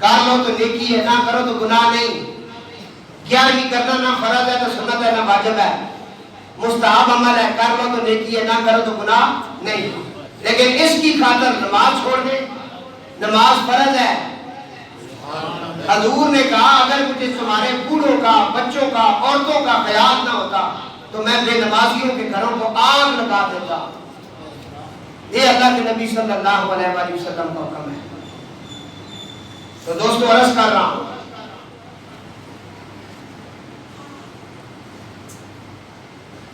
کر لو تو نیکی ہے، نہ کرو تو گناہ نہیں۔ 11ویں کرنا نہ فرض ہے نہ سنت ہے نہ واجب ہے، مستحب عمل ہے، کر لو تو نیکی ہے، نہ کرو تو گناہ نہیں۔ لیکن اس کی خاطر نماز چھوڑ دیں، نماز فرض ہے۔ حضور نے کہا اگر مجھے تمہارے بوڑھوں کا، بچوں کا، عورتوں کا خیال نہ ہوتا تو میں بے نمازیوں کے گھروں کو آگ لگا دیتا۔ یہ اللہ کے نبی صلی اللہ علیہ وآلہ وسلم کا حکم ہے۔ تو دوستو عرض کر رہا ہوں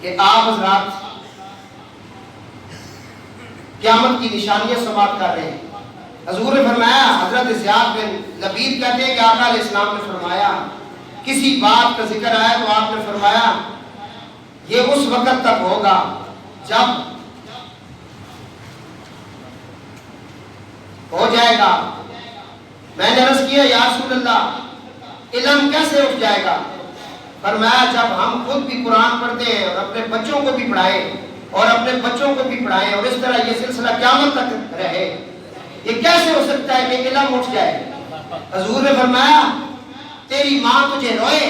کہ آپ حضرات قیامت کی نشانیاں سماعت کر رہے ہیں۔ حضور نے فرمایا، حضرت زیاد بن لبید کہتے ہیں کہ آقا علیہ السلام نے فرمایا، کسی بات کا ذکر آیا تو آپ نے فرمایا یہ اس وقت تک ہوگا جب ہو جائے گا۔ میں نے عرض کیا یا رسول اللہ علم کیسے اٹھ جائے گا؟ فرمایا جب ہم خود بھی قرآن پڑھتے ہیں اور اپنے بچوں کو بھی پڑھائیں اور اپنے بچوں کو بھی پڑھائیں اور اس طرح یہ سلسلہ قیامت تک رہے، یہ کیسے ہو سکتا ہے کہ علم اٹھ جائے؟ حضور نے فرمایا تیری ماں تجھے روئے۔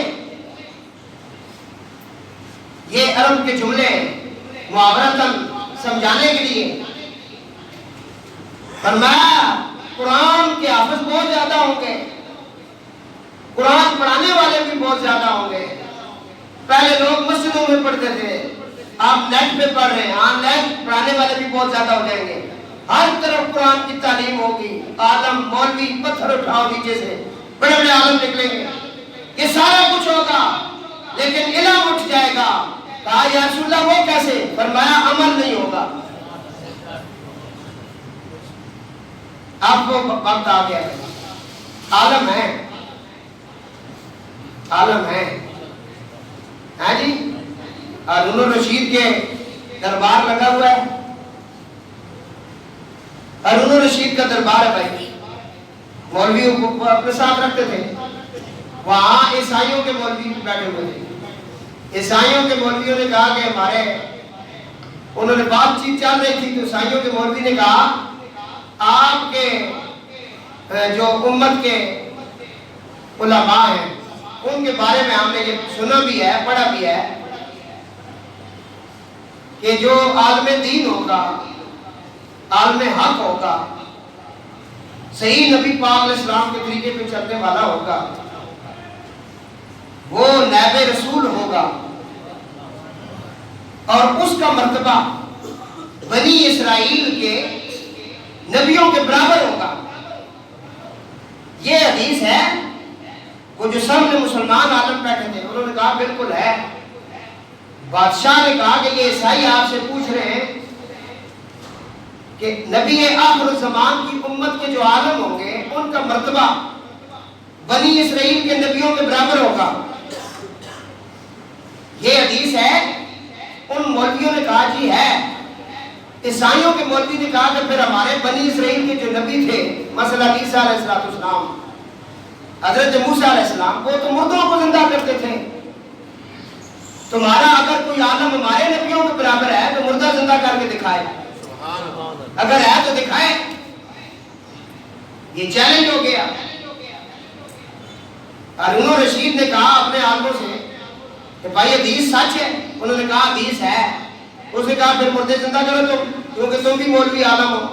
یہ عرب کے جملے محاورتاً سمجھانے کے لیے۔ فرمایا قرآن کے حافظ بہت زیادہ ہوں گے، قرآن پڑھانے والے بھی بہت زیادہ ہوں گے۔ پہلے لوگ مسجدوں میں پڑھتے تھے، آپ نیٹ پہ پڑھ رہے ہیں، آن لائن پڑھانے والے بھی بہت زیادہ ہو جائیں گے۔ ہر طرف قرآن کی تعلیم ہوگی، عالم مولوی پتھر اٹھاؤ نیچے سے، بڑے بڑے عالم نکلیں گے، یہ سارا کچھ ہوگا لیکن علم اٹھ جائے گا۔ کہا یا رسول اللہ وہ کیسے؟ فرمایا عمل نہیں ہوگا۔ آپ کو وقت آ گیا ہے، عالم ہے، عالم ہے، ہاں جی۔ ہارون الرشید کے دربار لگا ہوا ہے، ہارون الرشید کا دربار ہے بھائی، مولویوں کو اپنے ساتھ رکھتے تھے۔ وہاں عیسائیوں کے مولوی بیٹھے ہوئے تھے۔ عیسائیوں کے مولویوں نے کہا کہ ہمارے، انہوں نے بات چیت چل رہی تھی تو عیسائیوں کے مولوی نے کہا آپ کے جو امت کے علماء ہیں ان کے بارے میں ہم نے یہ سنا بھی ہے، پڑھا بھی ہے کہ جو عالم دین ہوگا، عالم حق ہوگا، صحیح نبی پاک علیہ السلام کے طریقے پہ چلنے والا ہوگا، وہ نائب رسول ہوگا اور اس کا مرتبہ بنی اسرائیل کے نبیوں کے برابر ہوگا۔ یہ حدیث ہے۔ وہ جو سامنے مسلمان عالم بیٹھے تھے انہوں نے کہا بالکل ہے۔ بادشاہ نے کہا کہ یہ عیسائی آپ سے پوچھ رہے ہیں کہ نبی آخر الزمان کی امت کے جو عالم ہوں گے ان کا مرتبہ بنی اسرائیل کے نبیوں کے برابر ہوگا۔ یہ حدیث ہے۔ ان مولویوں نے کہا جی ہے۔ عیسائیوں کے مولوی نے کہا کہ پھر ہمارے بنی اسرائیل کے جو نبی تھے، مثلا عیسیٰ علیہ السلام، حضرت موسیٰ علیہ السلام، وہ تو مردوں کو زندہ کرتے تھے۔ تمہارا اگر کوئی عالم ہمارے نبیوں کے برابر ہے تو مردہ زندہ کر کے دکھائے، اگر ہے تو دکھائے۔ یہ چیلنج ہو گیا۔ ہارون الرشید نے کہا اپنے عالموں سے کہ بھائی حدیث سچ ہے؟ انہوں نے کہا حدیث ہے۔ اس نے کہا پھر مردے زندہ کرو تم، کیونکہ تم بھی مولوی عالم ہو،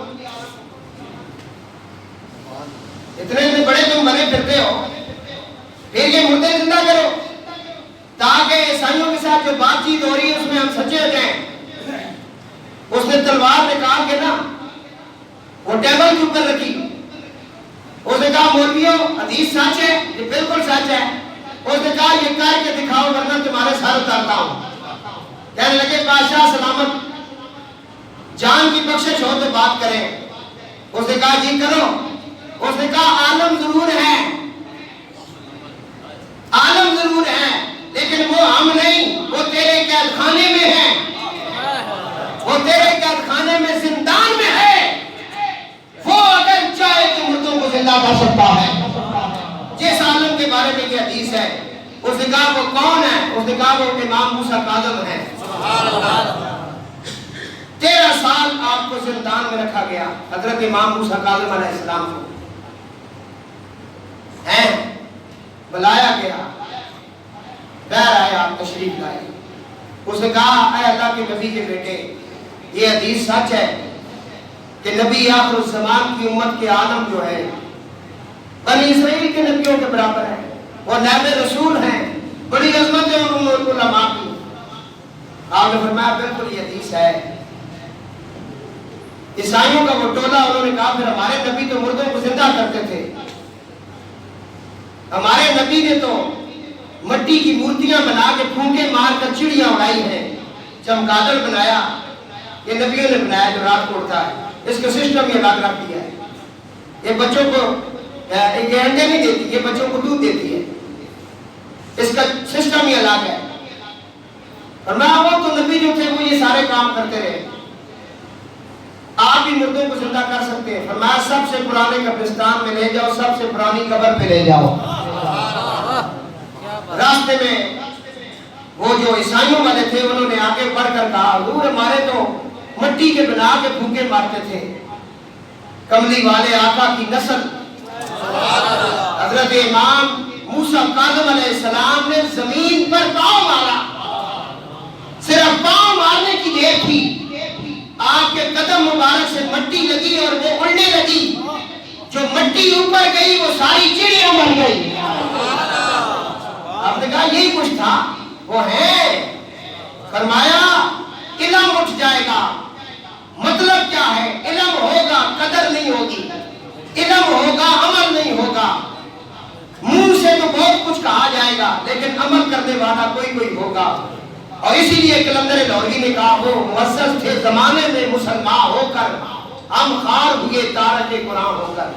اتنے بڑے تم بنے پھرتے ہو، پھر یہ مردے زندہ کرو تاکہ عیسائیوں کے ساتھ جو بات چیت ہو رہی ہے اس میں ہم سچے ہو جائیں۔ اس نے تلوار نکال کے نا وہ ٹیبل کے اوپر رکھی۔ اس نے کہا مولویوں حدیث سچ ہے؟ یہ بالکل سچ ہے۔ اس نے کہا یہ کر کے دکھاؤ ورنہ تمہارے سر اتارتا ہوں۔ کہنے لگے بادشاہ سلامت، جان کی بخشش ہو تو بات کریں۔ اس نے کہا جی کرو۔ اس نے کہا عالم ضرور ہے، عالم ضرور ہے، لیکن وہ ہم نہیں، وہ تیرے قید خانے میں ہے، وہ تیرے قید خانے میں زندان میں ہے، وہ اگر چاہے تو مردوں کو زندہ کر سکتا ہے۔ جس عالم کے بارے میں یہ حدیث ہے، اس نے کہا وہ کون ہے؟ اس نے کہا وہ امام موسیٰ کاظم ہے۔ 13 سال آپ کو زندان میں رکھا گیا، حضرت امام موسیٰ کاظم علیہ السلام کو بلایا گیا، بہر آئے، آپ تشریف لائے۔ اس نے کہا اے اللہ کے نبی کے بیٹے، یہ حدیث سچ ہے کہ نبی آخر الزمان کی امت کے عالم جو ہے بنی اسرائیل کے نبیوں کے برابر ہے، وہ نائب رسول ہیں، بڑی عظمت ہے ان علماء کی۔ آپ نے فرمایا بالکل یہ حدیث ہے۔ عیسائیوں کا وہ ٹولہ، انہوں نے کہا پھر ہمارے نبی تو مردوں کو زندہ کرتے تھے، ہمارے نبی نے تو مٹی کی مورتیاں بنا کے پھونکے مار کر چڑیاں اڑائی ہیں، چمگادڑ بنایا، یہ نبیوں نے بنایا جو رات کو اڑتا ہے، اس کا سسٹم یہ الگ رکھ دیا ہے، یہ بچوں کو یہ انڈے نہیں دیتی، یہ بچوں کو دودھ دیتی ہے، اس کا سسٹم ہی الگ ہے۔ فرمایا وہ تو نبی جو تھے وہ یہ سارے کام کرتے رہے، آپ بھی مردوں کو زندہ کر سکتے ہیں۔ فرمایا سب سے پرانے قبرستان میں لے جاؤ، سب سے پرانی قبر پہ لے جاؤ۔ راستے میں وہ جو عیسائیوں والے تھے انہوں نے آگے بڑھ کر کہا حضور ہمارے تو مٹی کے بنا کے پھونکے مارتے تھے، کملی والے آقا کی نسل حضرت امام موسیٰ کاظم علیہ السلام نے زمین پر پاؤں مارا، صرف پاؤں مارنے کی دیر تھی، آپ کے قدم مبارک سے مٹی لگی اور وہ اڑنے لگی، جو مٹی اوپر گئی وہ ساری چڑیاں مر گئی۔ آپ نے کہا یہی کچھ تھا، وہ ہے۔ فرمایا علم اٹھ جائے گا، مطلب کیا ہے؟ علم ہوگا قدر نہیں ہوگی، علم ہوگا عمل نہیں ہوگا، منہ سے تو بہت کچھ کہا جائے گا لیکن عمل کرنے والا کوئی ہوگا۔ اور اسی لیے کلندر لاہوری نے کہا وہ مؤسس تھے زمانے میں مسلمان ہو کر، ہم خار ہوئے تارک قرآن ہو کر۔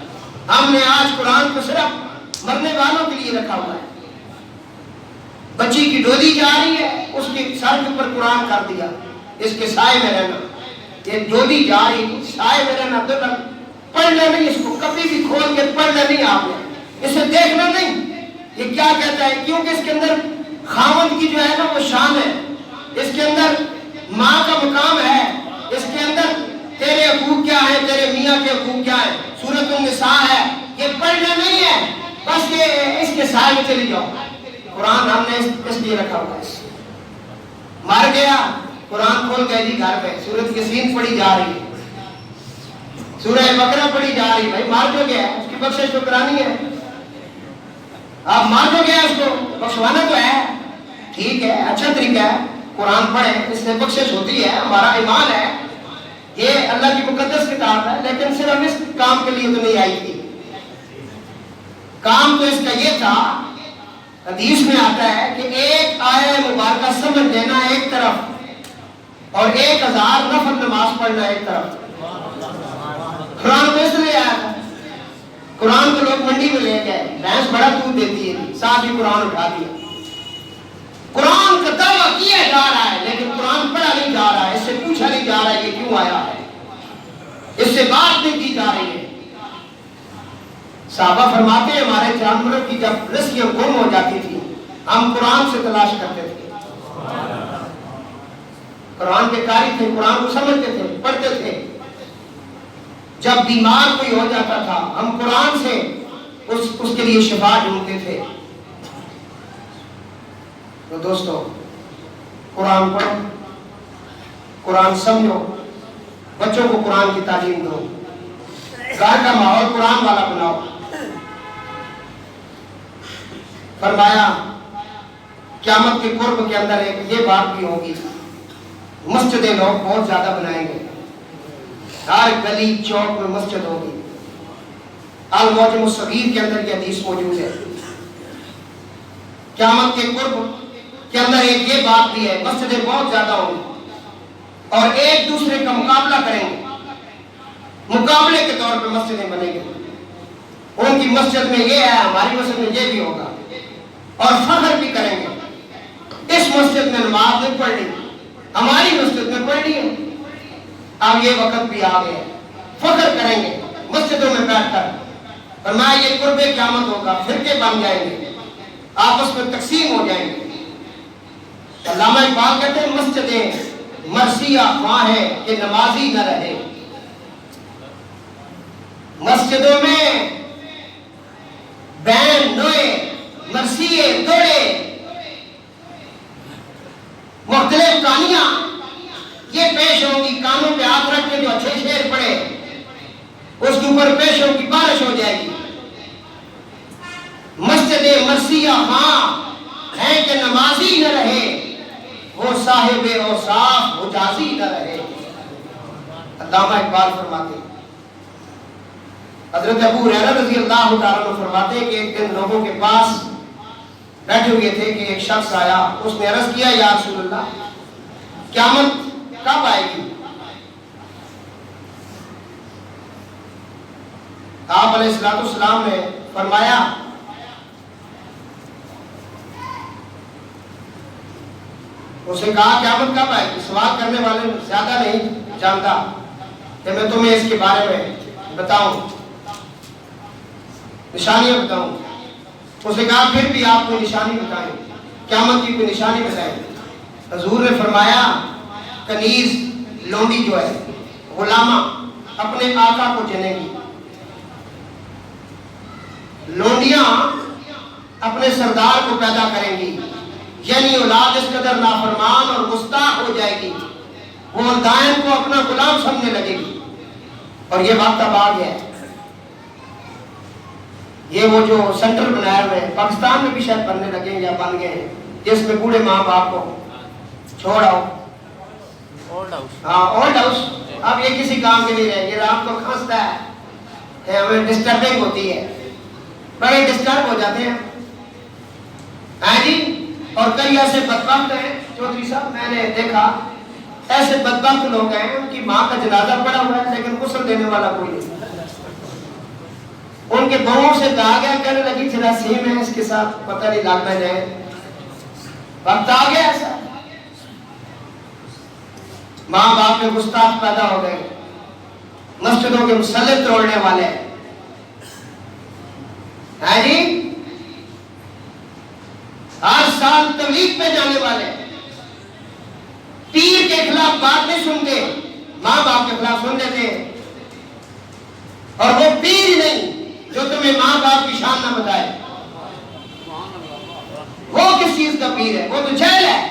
ہم نے آج قرآن کو صرف مرنے والوں کے لیے رکھا ہوا ہے، بچی کی ڈولی جا رہی ہے اس کے سر کے اوپر قرآن کر دیا، اس کے سائے میں رہنا، یہ ڈولی جا رہی ہے سائے میں رہنا، پڑھنا نہیں، اس کو کبھی بھی کھول کے پڑھنا نہیں، آپ نے اسے دیکھنا نہیں، یہ کیا کہتا ہے، کیونکہ اس کے اندر خاوند کی جو ہے نا وہ شان ہے، اس کے اندر ماں کا مقام ہے، اس کے اندر تیرے حقوق کیا ہیں، تیرے میاں کے حقوق کیا ہیں، سورۃ النساء ہے، یہ پڑھنا نہیں ہے، بس یہ اس کے سائے میں چلی جاؤ۔ قرآن ہم نے اس لیے رکھا ہوا ہے۔ مر گیا قرآن کھول گئے جی گھر پہ، سورۃ یاسین پڑھی جا رہی ہے، سورہ بقرہ پڑھی جا رہی ہے، بھائی مار جو گیا اس کی بخشش تو کرانی ہے، آپ مار جو گیا اس کو بخشوانا تو ہے، ٹھیک ہے اچھا طریقہ ہے، قرآن پڑھیں اس سے بخشش ہوتی ہے، ہمارا ایمان ہے، یہ اللہ کی مقدس کتاب ہے، لیکن صرف اس کام کے لیے تو نہیں آئی تھی، کام تو اس کا یہ تھا، حدیث میں آتا ہے کہ ایک آیہ مبارکہ سمجھ لینا ایک طرف اور 1000 نفل نماز پڑھنا ایک طرف۔ قرآن کو اس لیے آیا تھا، قرآن کو لوگ منڈی میں لے گئے، بھینس بڑا دودھ دیتی ہے، ساتھ ہی قرآن اٹھا دیا، قرآن کا دعویٰ کیا جا رہا ہے لیکن قرآن پڑھا نہیں جا رہا ہے، اس سے پوچھا نہیں جا رہا ہے یہ کیوں آیا ہے، اس سے بات نہیں کی جا رہی ہے۔ صحابہ فرماتے ہیں ہمارے جانوروں کی جب رزقیاں گم ہو جاتی تھی ہم قرآن سے تلاش کرتے تھے، قرآن کے قاری تھے، قرآن کو سمجھتے تھے، پڑھتے تھے، جب بیمار کوئی ہو جاتا تھا ہم قرآن سے اس کے لیے شفا ڈھونڈتے تھے۔ تو دوستو قرآن پڑھو، قرآن سمجھو، بچوں کو قرآن کی تعلیم دو، گھر کا ماحول قرآن والا بناؤ۔ فرمایا قیامت کے قرب کے اندر ایک یہ بات بھی ہوگی، مسجدیں لوگ بہت زیادہ بنائیں گے، ہر گلی چوک میں مسجد ہوگی۔ المعجم الصغیر کے اندر یہ حدیث موجود ہے، قیامت کے قرب کے اندر ایک یہ بات بھی ہے، مسجدیں بہت زیادہ ہوں گی اور ایک دوسرے کا مقابلہ کریں گے، مقابلے کے طور پہ مسجدیں بنیں گے۔ ان کی مسجد میں یہ ہے, ہماری مسجد میں یہ بھی ہوگا, اور فخر بھی کریں گے. اس مسجد میں نماز نہیں پڑھنی, ہماری مسجد میں پڑھنی ہے. اب یہ وقت بھی آ گیا, فخر کریں گے مسجدوں میں بیٹھ کر. فرمایا یہ قرب قیامت ہوگا, فرقے بن جائیں گے, آپس میں تقسیم ہو جائیں گے. علامہ اقبال کہتے ہیں مسجدیں مرثیہ خواہ ہے کہ نمازی نہ رہے. مسجدوں میں بین نوئے مرثیے دوڑے مختلف کہانیاں یہ پیش ہوگی. کانوں پہ ہاتھ رکھ کے جو اچھے شعر پڑے اس کے اوپر پیش ہوگی, بارش ہو جائے گی. مسجد مرثیہ خواہ ہیں کہ نمازی نہ رہے, وہ صاحب اوصاف حجازی نہ رہے. علامہ اقبال فرماتے ہیں. حضرت ابو ہریرہ رضی اللہ تعالیٰ عنہ فرماتے ہیں کہ ایک دن لوگوں کے پاس بیٹھے ہوئے تھے کہ ایک شخص آیا, اس نے عرض کیا یا رسول اللہ قیامت کب آئے گی؟ آپ علیہ السلام نے فرمایا اسے کہا قیامت کب آئے گی؟ سوال کرنے والے زیادہ نہیں جانتا کہ میں تمہیں اس کے بارے میں بتاؤں, نشانیاں بتاؤں. اسے کہا پھر بھی آپ کو نشانی بتائیں, قیامت کی کوئی نشانی بتائیں. حضور نے فرمایا کنیز لونڈی جو ہے غلامہ اپنے آقا کو جنے گی, لونڈیاں اپنے سردار کو پیدا کریں گی, یعنی اولاد اس قدر نافرمان اور گستاخ ہو جائے گی وہ والدین کو اپنا غلام سمجھنے لگے گی. اور یہ وقت اب آ گیا ہے. یہ وہ جو سینٹر بنایا ہوئے ہیں پاکستان میں بھی شاید بننے لگے ہیں یا بن گئے ہیں, جس میں بوڑھے ماں باپ کو چھوڑ آؤ. ہاں اولڈ ہاؤس. اب یہ کسی کام کے نہیں رہے, یہ رات کو کھانستا ہے, ہمیں ڈسٹربنگ ہوتی ہے, بڑے ڈسٹرب ہو جاتے ہیں. ہاں جی. اور کئی ایسے بدبخت ہیں چودھری صاحب, میں نے دیکھا ایسے بدبخت لوگ ہیں ان کی ماں کا جنازہ پڑا ہوا ہے لیکن غسل دینے والا کوئی نہیں. ان کے بہوں سے کہا گیا, کہنے لگی جراثیم ہے اس کے ساتھ, پتہ نہیں لگ نہ جائے. وقت آ گیا ایسا, ماں باپ میں گستاخ پیدا ہو گئے, مسجدوں کے مصلی توڑنے والے. ہے جی. ہر سال تبلیغ پہ جانے والے, پیر کے خلاف بات نہیں سنتے, ماں باپ کے خلاف سن لیتے ہیں. اور وہ پیر ہی نہیں جو تمہیں ماں باپ کی شان نہ بتائے. وہ کس چیز کا پیر ہے؟ وہ تو جہل ہے,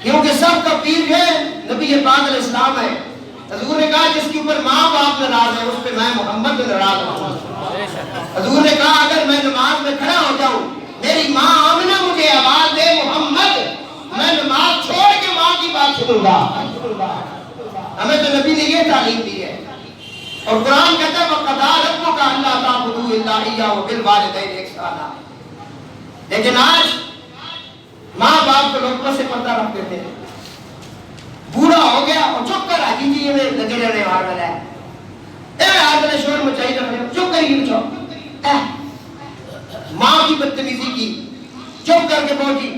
کیونکہ سب کا پیر جو ہے نبی پاک علیہ السلام ہے. حضور نے کہا جس کے اوپر ماں باپ ناراض ہے اس پہ میں محمد ناراض ہوں. حضور نے کہا اگر میں نماز میں کھڑا ہو جاؤں میری ماں آمنہ مجھے آواز دے محمد, میں نماز چھوڑ کے ماں کی بات سنوں گا. ہمیں تو نبی نے یہ تعلیم دی ہے. اور قرآن کہتا ہے وَقَضَىٰ رَبُّكَ أَلَّا تَعْبُدُوا إِلَّا إِيَّاهُ وَبِالْوَالِدَيْنِ إِحْسَانًا. لیکن آج ماں باپ کو لوگ پس پردہ رکھ دیتے ہیں. بوڑھا ہو گیا اور چپ کر آجی جی میں لگے رہنے والا ہے, آج میں نے شور مچائی رکھ رہے چپ کر ہی بچاؤ. ماں کی بدتمیزی کی, چپ کر کے پہنچی,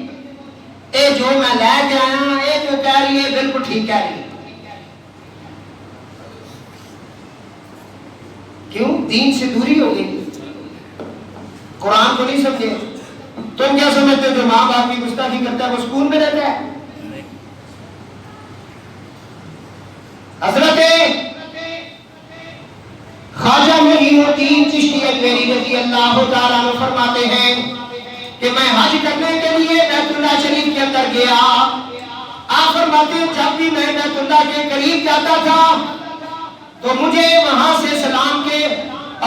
اے جو میں لے کے آیا اے جو کہہ رہی ہے بالکل ٹھیک کہہ رہی ہے. کیوں؟ دین سے دوری ہو گئی, قرآن کو نہیں سمجھے. تم کیا سمجھتے ہو جو ماں باپ کی گستاخی کرتا ہے وہ سکون میں رہتا ہے؟ حضرت خواجہ معین الدین چشتی اجمیری رضی اللہ تعالیٰ عنہ فرماتے ہیں کہ میں حج کرنے کے لیے بیت اللہ شریف کے اندر گیا. آپ فرماتے ہیں جب بھی میں بیت اللہ کے قریب جاتا تھا تو مجھے وہاں سے سلام کے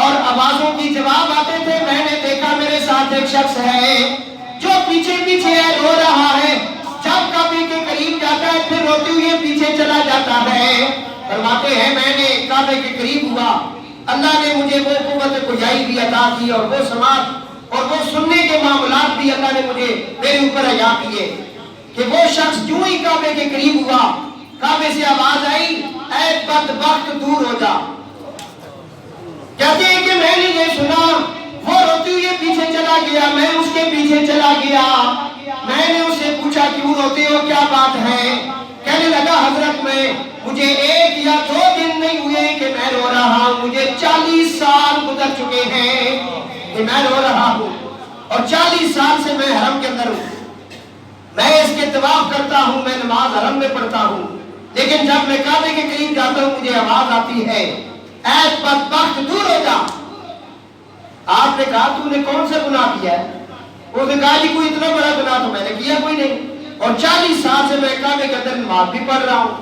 اور آوازوں کی جواب آتے تھے. میں نے دیکھا میرے ساتھ ایک شخص ہے جو پیچھے پیچھے رو رہا ہے, جب کعبے کے قریب جاتا ہے پھر روتے ہوئے پیچھے چلا جاتا ہے. فرماتے ہیں میں نے کعبے کے قریب ہوا, اللہ نے مجھے وہ قوت گویائی بھی عطا کی اور وہ سماعت اور وہ سننے کے معاملات بھی اللہ نے مجھے میرے اوپر عطا کیے کہ وہ شخص جو ہی کعبے کے قریب ہوا کعبے سے آواز آئی اے بدبخت دور ہو جا. کہتے ہیں کہ میں نے یہ سنا چلا گیا، میں اس کے پیچھے چلا گیا، میں نے اسے پوچھا کیوں روتے ہو، کیا بات ہے؟ کہنے لگا حضرت مجھے 1 یا 2 دن نہیں ہوئے کہ میں رو رہا ہوں، مجھے 40 سال گزر چکے ہیں کہ میں رو رہا ہوں، اور 40 سال سے میں حرم کے اندر ہوں، میں اس کے طواف کرتا ہوں، میں نماز حرم میں پڑھتا ہوں، لیکن جب میں کعبے کے قریب جاتا ہوں مجھے آواز آتی ہے اے بدبخت دور ہو جا۔ آپ نے کہا تو نے کون سا گناہ کیا ہے؟ اس نے کہا جی کوئی اتنا بڑا گناہ تو میں نے کیا کوئی نہیں، اور 40 سال سے میں کعبے کے اندر نماز بھی پڑھ رہا ہوں،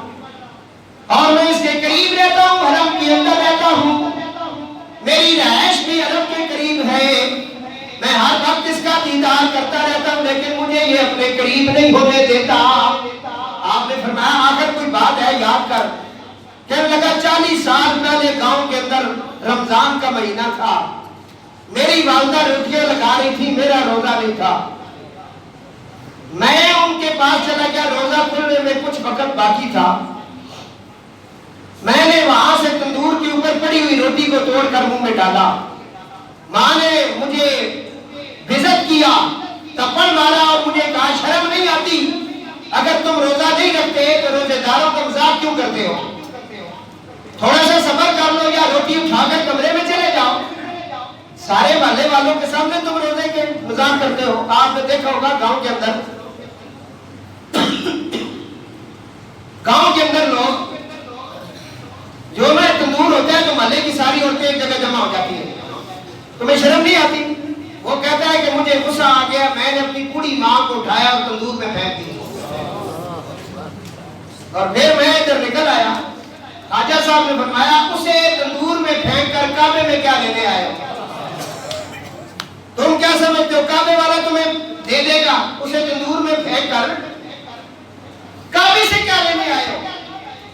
اور میں اس کے قریب رہتا ہوں، حرم کے اندر رہتا ہوں، میری رہائش بھی حرم کے قریب ہے، میں ہر وقت اس کا دیدار کرتا رہتا ہوں، لیکن مجھے یہ اپنے قریب نہیں ہونے دیتا۔ آپ نے فرمایا آخر کوئی بات ہے یاد کر۔ کہنے لگا 40 سال پہلے گاؤں کے اندر رمضان کا مہینہ تھا، میری والدہ روٹیاں لگا رہی تھی، میرا روزہ نہیں تھا، میں ان کے پاس چلا گیا، روزہ کھلنے میں کچھ وقت باقی تھا، میں نے وہاں سے تندور کے اوپر پڑی ہوئی روٹی کو توڑ کر منہ میں ڈالا، ماں نے مجھے بزت کیا، تپڑ مارا اور مجھے کہا شرم نہیں آتی، اگر تم روزہ نہیں رکھتے تو روزے داروں کا مذاق کیوں کرتے ہو، تھوڑا سا صبر کر لو یا روٹی اٹھا کر کمرے میں چلے جاؤ، سارے محلے والوں کے سامنے تم روزے کے مذاق کرتے ہو۔ آپ نے دیکھا ہوگا گاؤں کے اندر لوگ جو میں تندور ہوتا ہے تو محلے کی ساری عورتیں ایک جگہ جمع ہو جاتی ہیں، تمہیں شرم نہیں آتی؟ وہ کہتا ہے کہ مجھے غصہ آ گیا، میں نے اپنی بوڑھی ماں کو اٹھایا اور تندور میں پھینک دی، اور پھر میں ادھر نکل آیا۔ خواجہ صاحب نے فرمایا اسے تندور میں پھینک کر کعبے میں کیا لینے آئے ہو؟ تم کیا سمجھتے ہو کعبے والا تمہیں دے دے گا؟ اسے تندور میں پھینک کر کعبے سے کیا لینے آئے ہو؟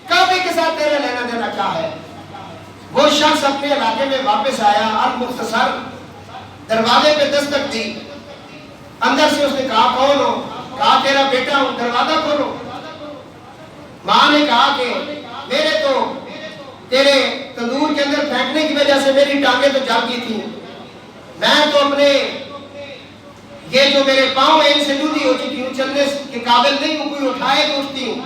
کعبے کے ساتھ تیرا لینا دینا کیا ہے؟ وہ شخص اپنے علاقے میں واپس آیا، المختصر دروازے پہ دستک دی، اندر سے اس نے کہا کون ہو؟ کہا تیرا بیٹا ہوں، دروازہ کھولو۔ ماں نے کہا کہ میرے تو تیرے تندور کے اندر پھینکنے کی وجہ سے میری ٹانگیں تو جل گئی تھی، میں تو اپنے یہ جو میرے پاؤں ہیں ان سے لودھی ہو چکی ہوں، چلنے کے قابل نہیں ہوں، کوئی اٹھائے تو اٹھتی ہوں۔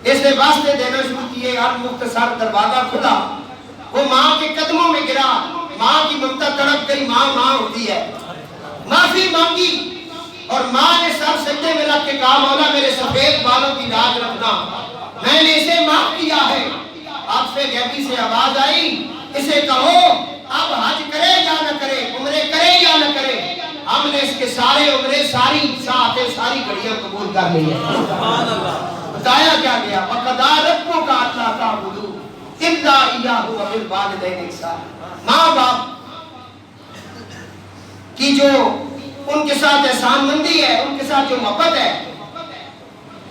اس نے واسطے دینا شروع کیے، المختصر دروازہ کھلا، وہ ماں کے قدموں میں گرا، ماں کی ممتا تڑپ گئی، ماں ہوتی ہے، معافی مانگی، اور ماں نے سر سجدے میں رکھ کے کہا مولا میرے سفید بالوں کی لاج رکھنا، میں نے اسے معاف کیا ہے۔ عاطف غیبی سے آواز آئی اسے کہو اب حج کرے یا نہ کرے، عمرے کرے یا نہ کرے، ہم نے اس کے سارے عمرے، ساری ساعتیں، ساری گھڑیاں قبول کر لی ہیں۔ بتایا کیا گیا؟ وَقَضَىٰ رَبُّكَ أَلَّا تَعْبُدُوا إِلَّا إِيَّاهُ وَبِالْوَالِدَيْنِ إِحْسَانًا۔ ماں باپ کی جو ان کے ساتھ احسان مندی ہے، ان کے ساتھ جو محبت ہے،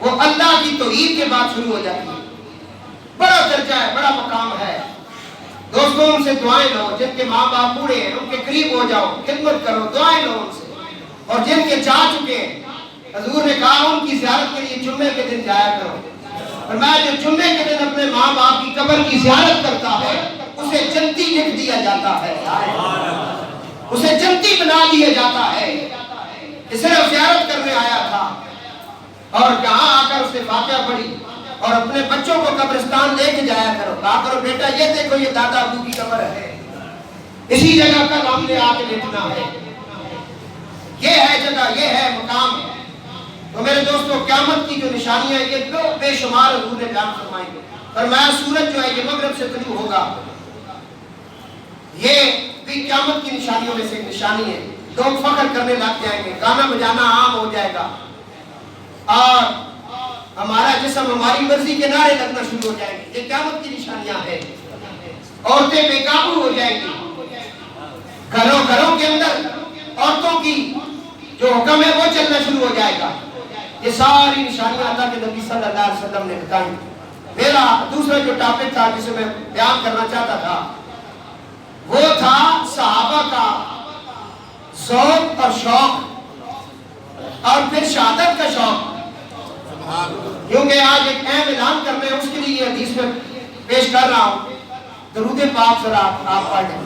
وہ اللہ کی توحید کے بعد شروع ہو جاتی ہے۔ بڑا درجہ ہے، بڑا مقام ہے۔ دوستوں ان سے دعائیں لو، جن کے ماں باپ بوڑھے ہیں ان کے قریب ہو جاؤ، خدمت کرو، دعائیں لو ان سے، اور جن کے جا چکے ہیں حضور نے کہا ان کی زیارت کے لیے جمعے کے دن جایا کرو، اور میں جو جمعے کے دن اپنے ماں باپ کی قبر کی زیارت کرتا ہے اسے جنتی لکھ دیا جاتا ہے، اسے جنتی بنا دیا جاتا ہے کہ صرف زیارت کرنے آیا تھا۔ اور کہاں آ کر اس نے فاتحہ پڑھی، اور اپنے بچوں کو قبرستان لے کے جایا کرو، کہا کرو بیٹا یہ دیکھو یہ دادا ابو کی قبر ہے، اسی جگہ کا ہم نے آ کے لیٹنا ہے، یہ ہے جگہ، یہ ہے مقام ہے۔ تو میرے دوستو قیامت کی جو نشانیاں یہ دو بے شمار حضور نے بیان فرمائی ہیں، فرمایا سورج جو ہے یہ مغرب سے طلوع ہوگا، یہ بھی قیامت کی نشانیوں میں سے ایک نشانی ہے۔ لوگ فخر کرنے لگ جائیں گے، گانا بجانا عام ہو جائے گا، اور ہمارا جسم ہماری مرضی کے نعرے لگنا شروع ہو جائیں گے، یہ قیامت کی نشانیاں ہیں۔ عورتیں بے قابو ہو جائیں گی، گھروں کے اندر عورتوں کی جو حکم ہے وہ چلنا شروع ہو جائے گا۔ یہ ساری نشانیاں اللہ کے نبی صلی اللہ علیہ وسلم نے بتائی۔ میرا دوسرا جو ٹاپک تھا جسے میں بیان کرنا چاہتا تھا وہ تھا صحابہ کا ذوق اور شوق، اور پھر شہادت کا شوق، کیونکہ آج ایک اہم اعلان کرنا ہے، اس کے لیے یہ حدیث میں پیش کر رہا ہوں۔ درود پاک ذرا آپ پڑھ لیں۔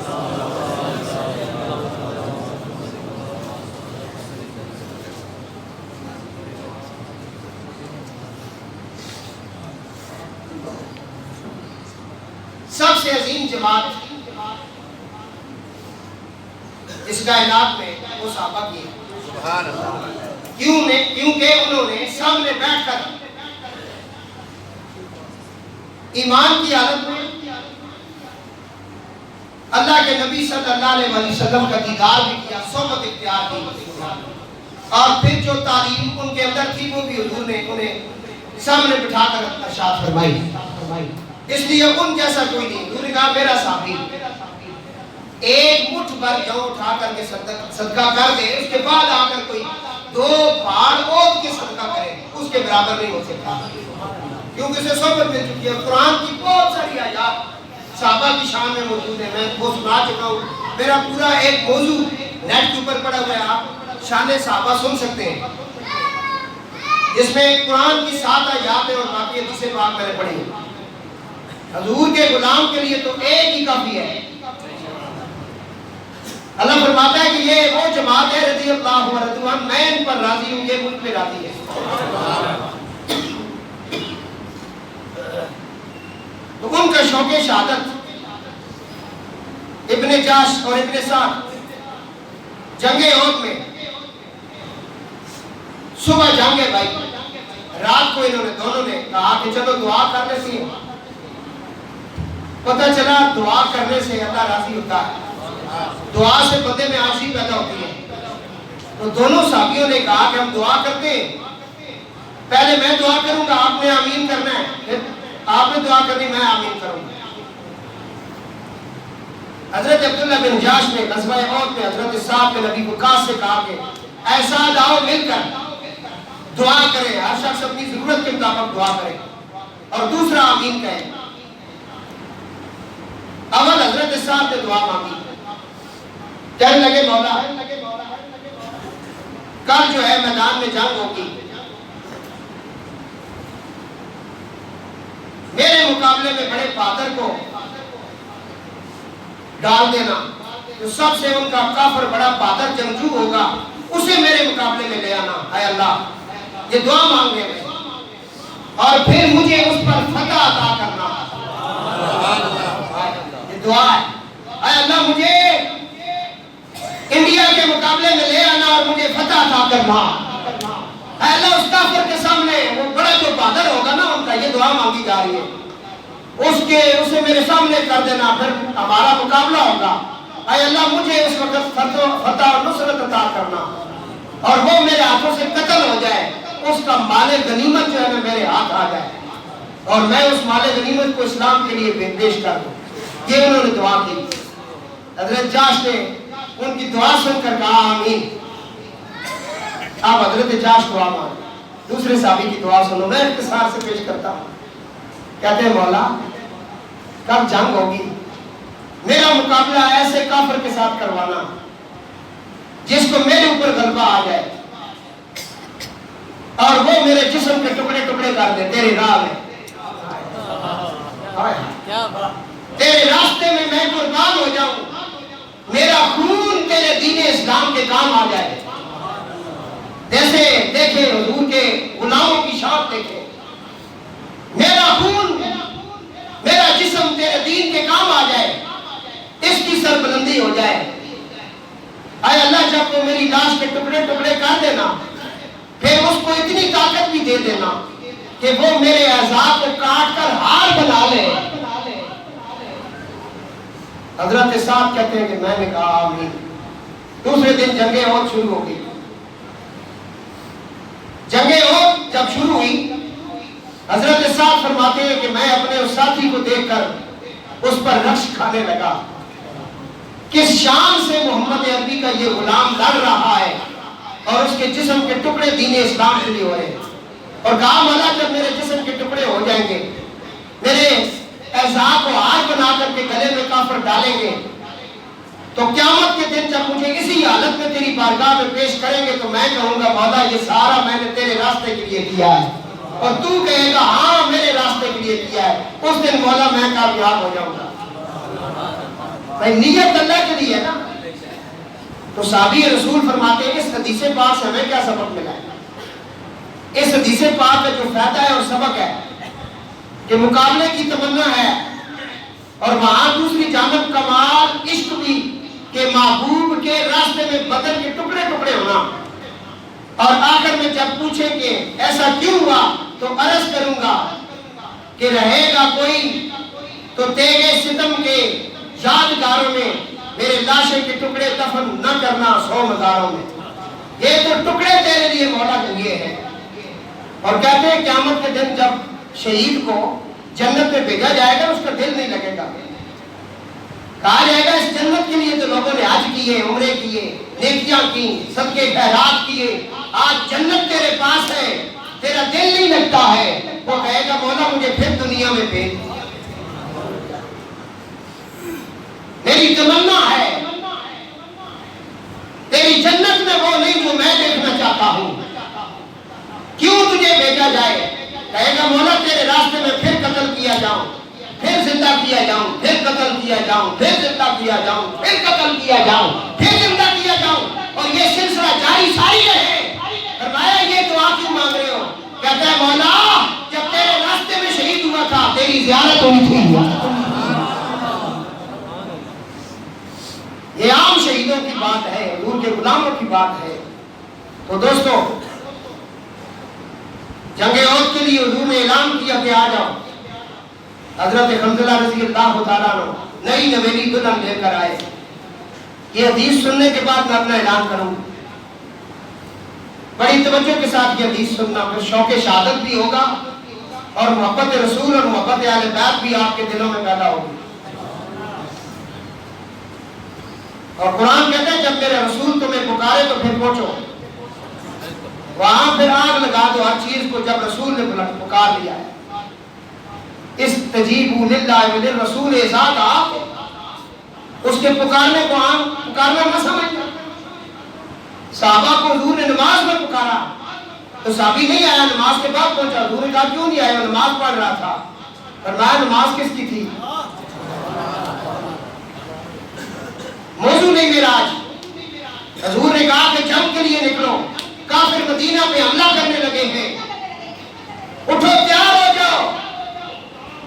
ترین جماعت اس کائنات میں وہ صحابہ کی ہے۔ کیونکہ انہوں نے سامنے بیٹھ کر ایمان کی حالت میں اللہ کے نبی صلی اللہ علیہ وسلم کا دیدار بھی کیا، صحبت اختیار کی، اور پھر جو تعلیم ان کے اندر تھی وہ بھی حضور نے انہیں سامنے بٹھا کر ارشاد فرمائی۔ اس لیے ان جیسا کوئی نہیں۔ حضور نے کہا میرا صحابی ایک مٹھ بھر جو اٹھا کر کے صدقہ کر دے، اس کے بعد آ کر کوئی 2 پہاڑ اوٹ کے صدقہ کرے، اس کے برابر نہیں ہو سکتا، کیونکہ اسے صحبت مل چکی ہے۔ قرآن کی بہت ساری آیات صحابہ کی شان میں موجود ہے، میں وہ سنا چکا ہوں۔ میرا پورا ایک موضوع نیٹ کے اوپر پڑا ہوا ہے، آپ شان صحابہ سن سکتے ہیں، جس میں قرآن کی 7 آیات ہیں اور باقی حدیث پاک میں نے پڑھی ہیں۔ حضور کے غلام کے لیے تو ایک ہی کافی ہے۔ اللہ فرماتا ہے کہ یہ وہ جماعت ہے رضی اللہ عنہ رضوان، میں ان پر راضی ہوں، یہ مجھ پہ راضی ہے۔ تو ان کا شوق شہادت ابن جاش اور ابن سعد جنگ احد میں صبح جنگ بھائی، رات کو انہوں نے دونوں نے کہا کہ چلو دعا کر لیتے ہیں۔ پتہ چلا دعا کرنے سے اللہ راضی ہوتا ہے، دعا سے بندے میں عاجزی پیدا ہوتی ہے۔ تو دونوں صحابیوں نے کہا کہ ہم دعا کرتے ہیں، پہلے میں دعا کروں گا، آپ نے آمین کرنا ہے، پھر آپ نے دعا کرنی، میں آمین کروں گا۔ حضرت عبداللہ بن جاش نے غزوہ احد میں حضرت صاحب کے نبی وقاص سے کہا کہ ایسا آؤ مل کر دعا کرے، ہر شخص اپنی ضرورت کے مطابق دعا کرے اور دوسرا آمین کہے۔ اول حضرت صاحب نے دعا مانگی، کہنے لگے مولا کل جو ہے میدان میں جنگ ہوگی، میرے مقابلے میں بڑے بہادر کو ڈال دینا، جو سب سے ان کا کافر بڑا بہادر جنگجو ہوگا اسے میرے مقابلے میں لے آنا، اے اللہ یہ دعا مانگنے میں، اور پھر مجھے اس پر فتح عطا کرنا۔ یہ دعا ہے، اے اللہ مجھے انڈیا کے مقابلے میں لے آنا اور مجھے فتح عطا کرنا۔ اے اللہ اس کافر کے سامنے وہ بڑا جو بہادر ہوگا نا ان کا، یہ دعا مانگی جا رہی ہے، اسے میرے سامنے کر دینا، پھر ہمارا مقابلہ ہوگا۔ اے اللہ مجھے اس وقت فتح اور نصرت عطا کرنا، اور وہ میرے ہاتھوں سے قتل ہو جائے، اس کا مال غنیمت جو ہے میرے ہاتھ آ جائے، اور میں اس مال غنیمت کو اسلام کے لیے پیش کر دوں۔ یہ انہوں نے دعا کی۔ حضرت جاش نے ان کی دعا سن کر کہا آمین۔ آپ حضرت جاش دعا مانگ، دوسرے صحابی کی دعا سنو، میں اختصار سے پیش کرتا ہوں۔ کہتے ہیں مولا کب جنگ ہوگی، میرا مقابلہ ایسے کافر کے ساتھ کروانا جس کو میرے اوپر غلبہ آ جائے اور وہ میرے جسم کے ٹکڑے ٹکڑے کر دے تیری راہ میں، تیرے راستے میں میں قربان ہو جاؤں، میرا خون تیرے دین اسلام کے کام آ جائے۔ جیسے دیکھیں حضور کے غلاموں کی شان دیکھیں، میرا خون میرا جسم تیرے دین کے کام آ جائے، اس کی سربلندی ہو جائے۔ اے اللہ جب وہ میری لاش کے ٹکڑے ٹکڑے کر دینا، پھر اس کو اتنی طاقت بھی دے دینا کہ وہ میرے اعضاء کو کاٹ کر ہار بنا لے۔ حضرت صاحب کہتے ہیں کہ میں نے کہا آمین۔ دوسرے دن جنگ احد شروع ہو گئی۔ جنگ احد جب شروع ہوئی، حضرت صاحب فرماتے ہیں کہ میں اپنے اس ساتھی کو دیکھ کر اس پر رقص کھانے لگا، کس شان سے محمد عربی کا یہ غلام لڑ رہا ہے اور اس کے جسم کے ٹکڑے دین اسلام کے لیے ہو رہے ہیں۔ اور کہا مولا جب میرے جسم کے ٹکڑے ہو جائیں گے، میرے اعضاء کو ہار بنا کر کے گلے میں کافر ڈالیں گے، تو قیامت کے دن جب مجھے اسی حالت میں تیری بارگاہ میں پیش کریں گے تو میں کہوں گا مولا یہ سارا میں نے تیرے راستے کے لیے کیا ہے، اور تو کہے گا ہاں میرے راستے کے لیے کیا ہے، اس دن مولا میں کامیاب ہو جاؤں گا۔ بھائی نیت اللہ کے لیے ہے نا۔ تو صحابی رسول فرماتے ہیں اس حدیث پاک سے ہمیں کیا سبق ملا ہے؟ اس حدیث پاک کا جو فائدہ ہے اور سبق ہے کہ مقابلے کی تمنا ہے اور وہاں دوسری جانب کمال عشق بھی کہ محبوب کے راستے میں بدن کے ٹکڑے ٹکڑے ہونا. اور آخر میں جب پوچھے کہ ایسا کیوں ہوا تو عرض کروں گا کہ رہے گا کوئی تو تیرے ستم کے یادگاروں میں میرے لاشے کے ٹکڑے دفن نہ کرنا 100 مزاروں میں. یہ تو ٹکڑے تیرے لیے مولا کے لیے ہیں. اور کہتے ہیں قیامت کے دن جب شہید کو جنت میں بھیجا جائے گا اس کا دل نہیں لگے گا. کہا جائے گا اس جنت کے لیے تو لوگوں نے حج کیے، عمرے کیے، نیکیاں کی، صدقے خیرات کیے، آج جنت تیرے پاس ہے، تیرا دل نہیں لگتا ہے. وہ کہے گا مولا مجھے پھر دنیا میں بھیج. میری تمنا ہے تیری جنت میں وہ نہیں جو میں دیکھنا چاہتا ہوں، کیوں تجھے بھیجا جائے؟ کہے گا مولا تیرے راستے میں پھر قتل کیا جاؤں، پھر زندہ کیا جاؤں، پھر قتل کیا جاؤں، پھر زندہ کیا جاؤں، پھر قتل کیا جاؤں، پھر زندہ کیا جاؤں، اور یہ سلسلہ جاری ساری رہے. فرمایا یہ دعا کیوں مانگ رہے ہو؟ کہتا ہے مولا جب تیرے راستے میں شہید ہوا تھا تیری زیارت ہوئی تھی. یہ عام شہیدوں کی بات ہے، حضور کے غلاموں کی بات ہے. تو دوستو جنگ احد کے لیے حضور نے اعلان کیا کہ آ جاؤ. حضرت حنظلہ رضی اللہ تعالیٰ عنہ نئی نویلی دلہن لے کر آئے. یہ حدیث سننے کے بعد میں اپنا اعلان کروں، بڑی توجہ کے ساتھ یہ حدیث سننا، پھر شوق شہادت بھی ہوگا اور محبت رسول اور محبت اہل بیت بھی آپ کے دلوں میں پیدا ہوگی. اور قرآن کہتا ہے جب میرے رسول تمہیں پکارے تو پھر پہنچو. وہاں پھر آگ لگا دو ہر چیز کو جب رسول نے پکار لیا ہے. استجیبوا للہ وللرسول اذا دعاکم. اس کے پکارنے کو عام پکارنا نہ سمجھنا. صحابہ کو حضور نے نماز میں پکارا تو صحابی نہیں آیا، نماز کے بعد پہنچا. حضور نے کہا کیوں نہیں آیا؟ وہ نماز پڑھ رہا تھا. فرمایا نماز کس کی تھی؟ موضوع نہیں معراج. حضور نے کہا کہ جنگ کے لیے نکلو، کافر مدینہ پہ حملہ کرنے لگے ہیں، اٹھو تیار ہو جاؤ.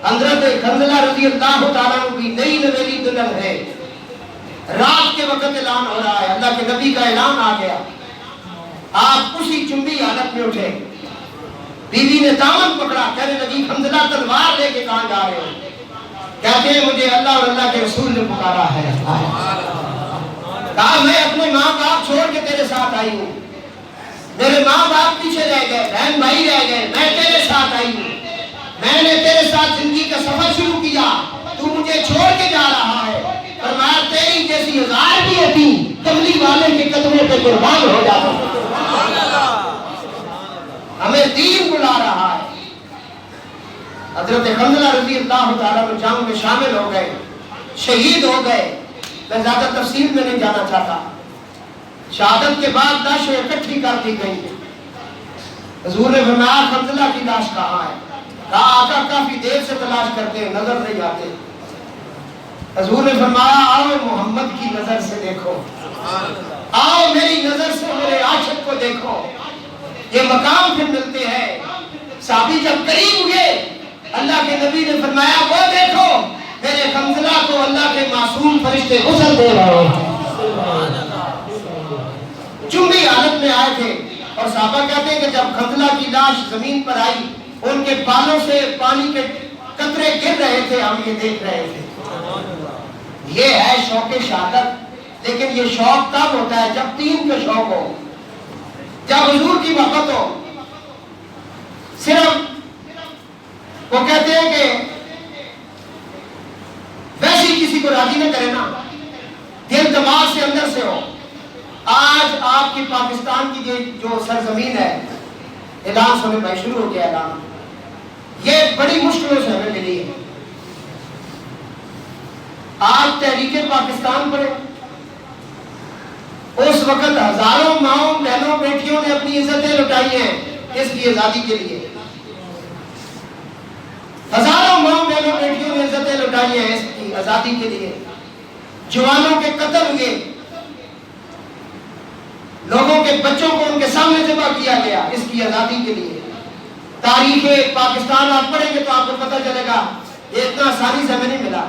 حضرت حنظلہ رضی اللہ تعالیٰ عنہ کی نئی نویلی دلہن ہے. رات کے وقت اعلان ہو رہا ہے، اللہ کے نبی کا اعلان آ گیا. آپ اسی چمبی حالت میں اٹھے. بیوی نے دامن پکڑا، کہنے لگی حنظلہ تلوار لے کے کہاں جا رہے ہو؟ کہتے ہیں مجھے اللہ اور اللہ کے رسول نے پکارا ہے. کہا میں اپنے ماں باپ چھوڑ کے تیرے ساتھ آئی ہوں. میرے ماں باپ پیچھے رہ گئے، بہن بھائی رہ گئے، میں تیرے ساتھ آئی ہوں. میں نے تیرے ساتھ زندگی کا سفر شروع کیا، تو مجھے چھوڑ کے جا رہا ہے. فرمایا تیری جیسی ہزار بھی ہوتی کملی والے کے قدموں پہ قربان ہو جاتا. ہمیں دین بلا رہا ہے. حضرت حنظلہ رضی اللہ تعالیٰ عنہ جنگ میں شامل ہو گئے، شہید ہو گئے. میں زیادہ تفصیل میں نہیں جانا چاہتا. شہادت کے بعد لاشیں اکٹھی کر دی گئی. حضور نے فرمایا حنظلہ کی لاش کہاں ہے؟ کہا آقا کافی دیر سے تلاش کرتے ہیں، نظر نہیں آتے. حضور نے فرمایا آؤ محمد کی نظر سے دیکھو، آؤ میری نظر سے میرے عاشق کو دیکھو. یہ مقام پھر ملتے ہیں. صحابی جب قریب ہوئے اللہ کے نبی نے فرمایا وہ دیکھو میرے حنظلہ کو اللہ کے معصوم فرشتے غسل دے رہے ہیں. چمبی حالت میں آئے تھے اور صحابہ کہتے ہیں کہ جب حنظلہ کی لاش زمین پر آئی ان کے بالوں سے پانی کے قطرے گر رہے تھے، ہم یہ دیکھ رہے تھے. یہ ہے شوق شہادت. لیکن یہ شوق تب ہوتا ہے جب دین کا شوق ہو، جب حضور کی محبت ہو. صرف وہ کہتے ہیں کہ ویسے کسی کو راضی نہ کرے نا، دل دماغ سے اندر سے ہو. آج آپ کی پاکستان کی جو سرزمین ہے، اعلان سونے بھائی شروع ہو گیا اعلان، یہ بڑی مشکلوں سے ہمیں ملی ہے. آپ تحریک پاکستان پڑھے، اس وقت ہزاروں ماؤں بہنوں بیٹیوں نے اپنی عزتیں لٹائی ہیں اس کی آزادی کے لیے. ہزاروں ماؤں بہنوں بیٹیوں نے عزتیں لٹائی ہیں اس کی آزادی کے لیے. جوانوں کے قتل ہوئے، لوگوں کے بچوں کو ان کے سامنے ذبح کیا گیا اس کی آزادی کے لیے. تاریخ پاکستان آپ پڑھیں گے تو آپ کو پتہ چلے گا یہ اتنا آسانی سے ہمیں نہیں ملا.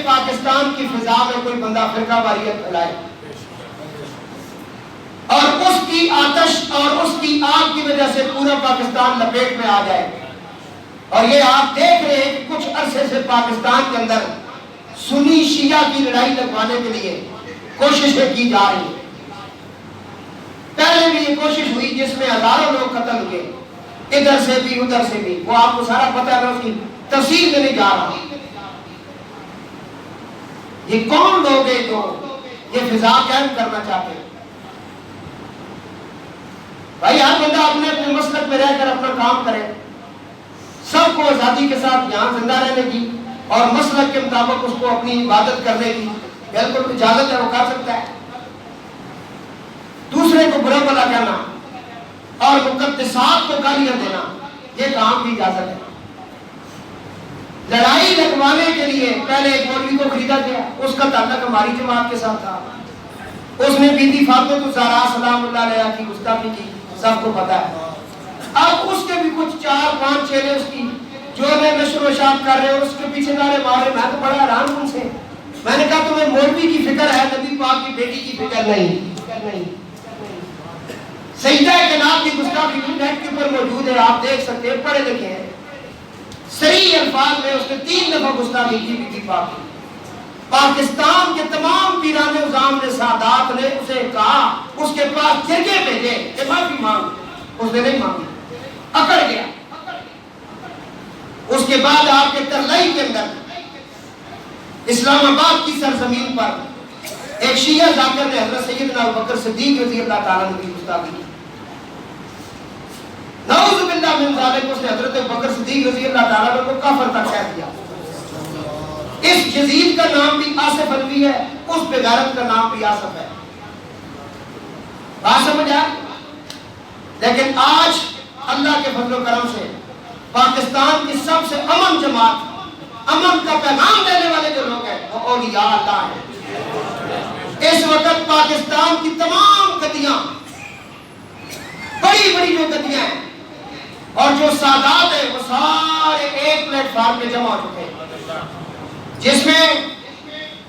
پاکستان کی فضا میں کوئی بندہ فرقہ واریت پھیلائے اور اس کی آتش اور اس کی آگ کی وجہ سے پورا پاکستان لپیٹ میں آ جائے. اور یہ آپ دیکھ رہے ہیں کہ کچھ عرصے سے پاکستان کے اندر سنی شیعہ کی لڑائی لگوانے کے لیے کوششیں کی جا رہی ہیں. پہلے بھی یہ کوشش ہوئی جس میں ہزاروں لوگ قتل ہوئے, ادھر سے بھی ادھر سے بھی, وہ آپ کو سارا پتہ ہے, میں اس کی تفصیل میں نہیں جا رہا. یہ کون لوگ ہیں جو یہ فضا قائم کرنا چاہتے ہیں؟ بھائی ہر بندہ اپنے اپنے مسلک میں رہ کر اپنا کام کرے, سب کو آزادی کے ساتھ یہاں زندہ رہنے کی اور مسلک کے مطابق اس کو اپنی عبادت کرنے کی بالکل اجازت ہے, وہ کر سکتا ہے. دوسرے کو برا بھلا کہنا اور مقدسات کو گالیاں دینا یہ کام کی اجازت ہے. لڑائی لگوانے کے لیے پہلے ایک مولوی کو خریدا گیا, اس کا تعلق ہماری جماعت کے ساتھ تھا. اس نے بی بی فاطمہ الزہرا سلام اللہ علیہا کی گستاخی کی, سب کو پتا ہے. اب اس کے بھی کچھ 4-5 چیلے اس کی جو نے نشر و اشاعت کر رہے ہیں, اس کے پیچھے نعرے مار رہے. میں تو بڑا حیران ہوں ان سے. میں نے کہا تمہیں مولوی کی فکر ہے, نبی پاک کی بیٹی کی فکر نہیں. سجدہ جناب کی گستاخی نیٹ کے اوپر موجود ہے, آپ دیکھ سکتے ہیں, پڑھے لکھے ہیں. صحیح الفاظ میں اس نے 3 دفعہ گستاخی کی بی بی پاک کی. پاکستان کے تمام پیران نظام نے سادات نے اسے کہا, اس کے پاس جرگے بھیجے کہ معافی مانگ. اس نے نہیں مانگی, اکڑ گیا. اس کے بعد آپ کے ترلائی کے اندر اسلام آباد کی سرزمین پر ایک شیعہ ذاکر نے حضرت سیدنا ابوبکر صدیق رضی اللہ تعالیٰ عنہ کی گستاخی کی. نعوذ باللہ من ذالک, اس نے حضرت ابوبکر صدیق رضی اللہ تعالیٰ عنہ کو کافر تک کہہ دیا. اس یزید کا نام بھی آصف علوی ہے, اس بغیرت کا نام بھی آصف ہے. بات سمجھ آئے؟ لیکن آج اللہ کے فضل و کرم سے پاکستان کی سب سے امن جماعت, امن کا پیغام دینے والے جو لوگ ہیں وہ اولیاء اللہ ہیں. اس وقت پاکستان کی تمام گدیاں, بڑی بڑی جو گدیاں ہیں اور جو سادات ہیں, وہ سارے ایک پلیٹ فارم پہ جمع ہو چکے ہیں, جس میں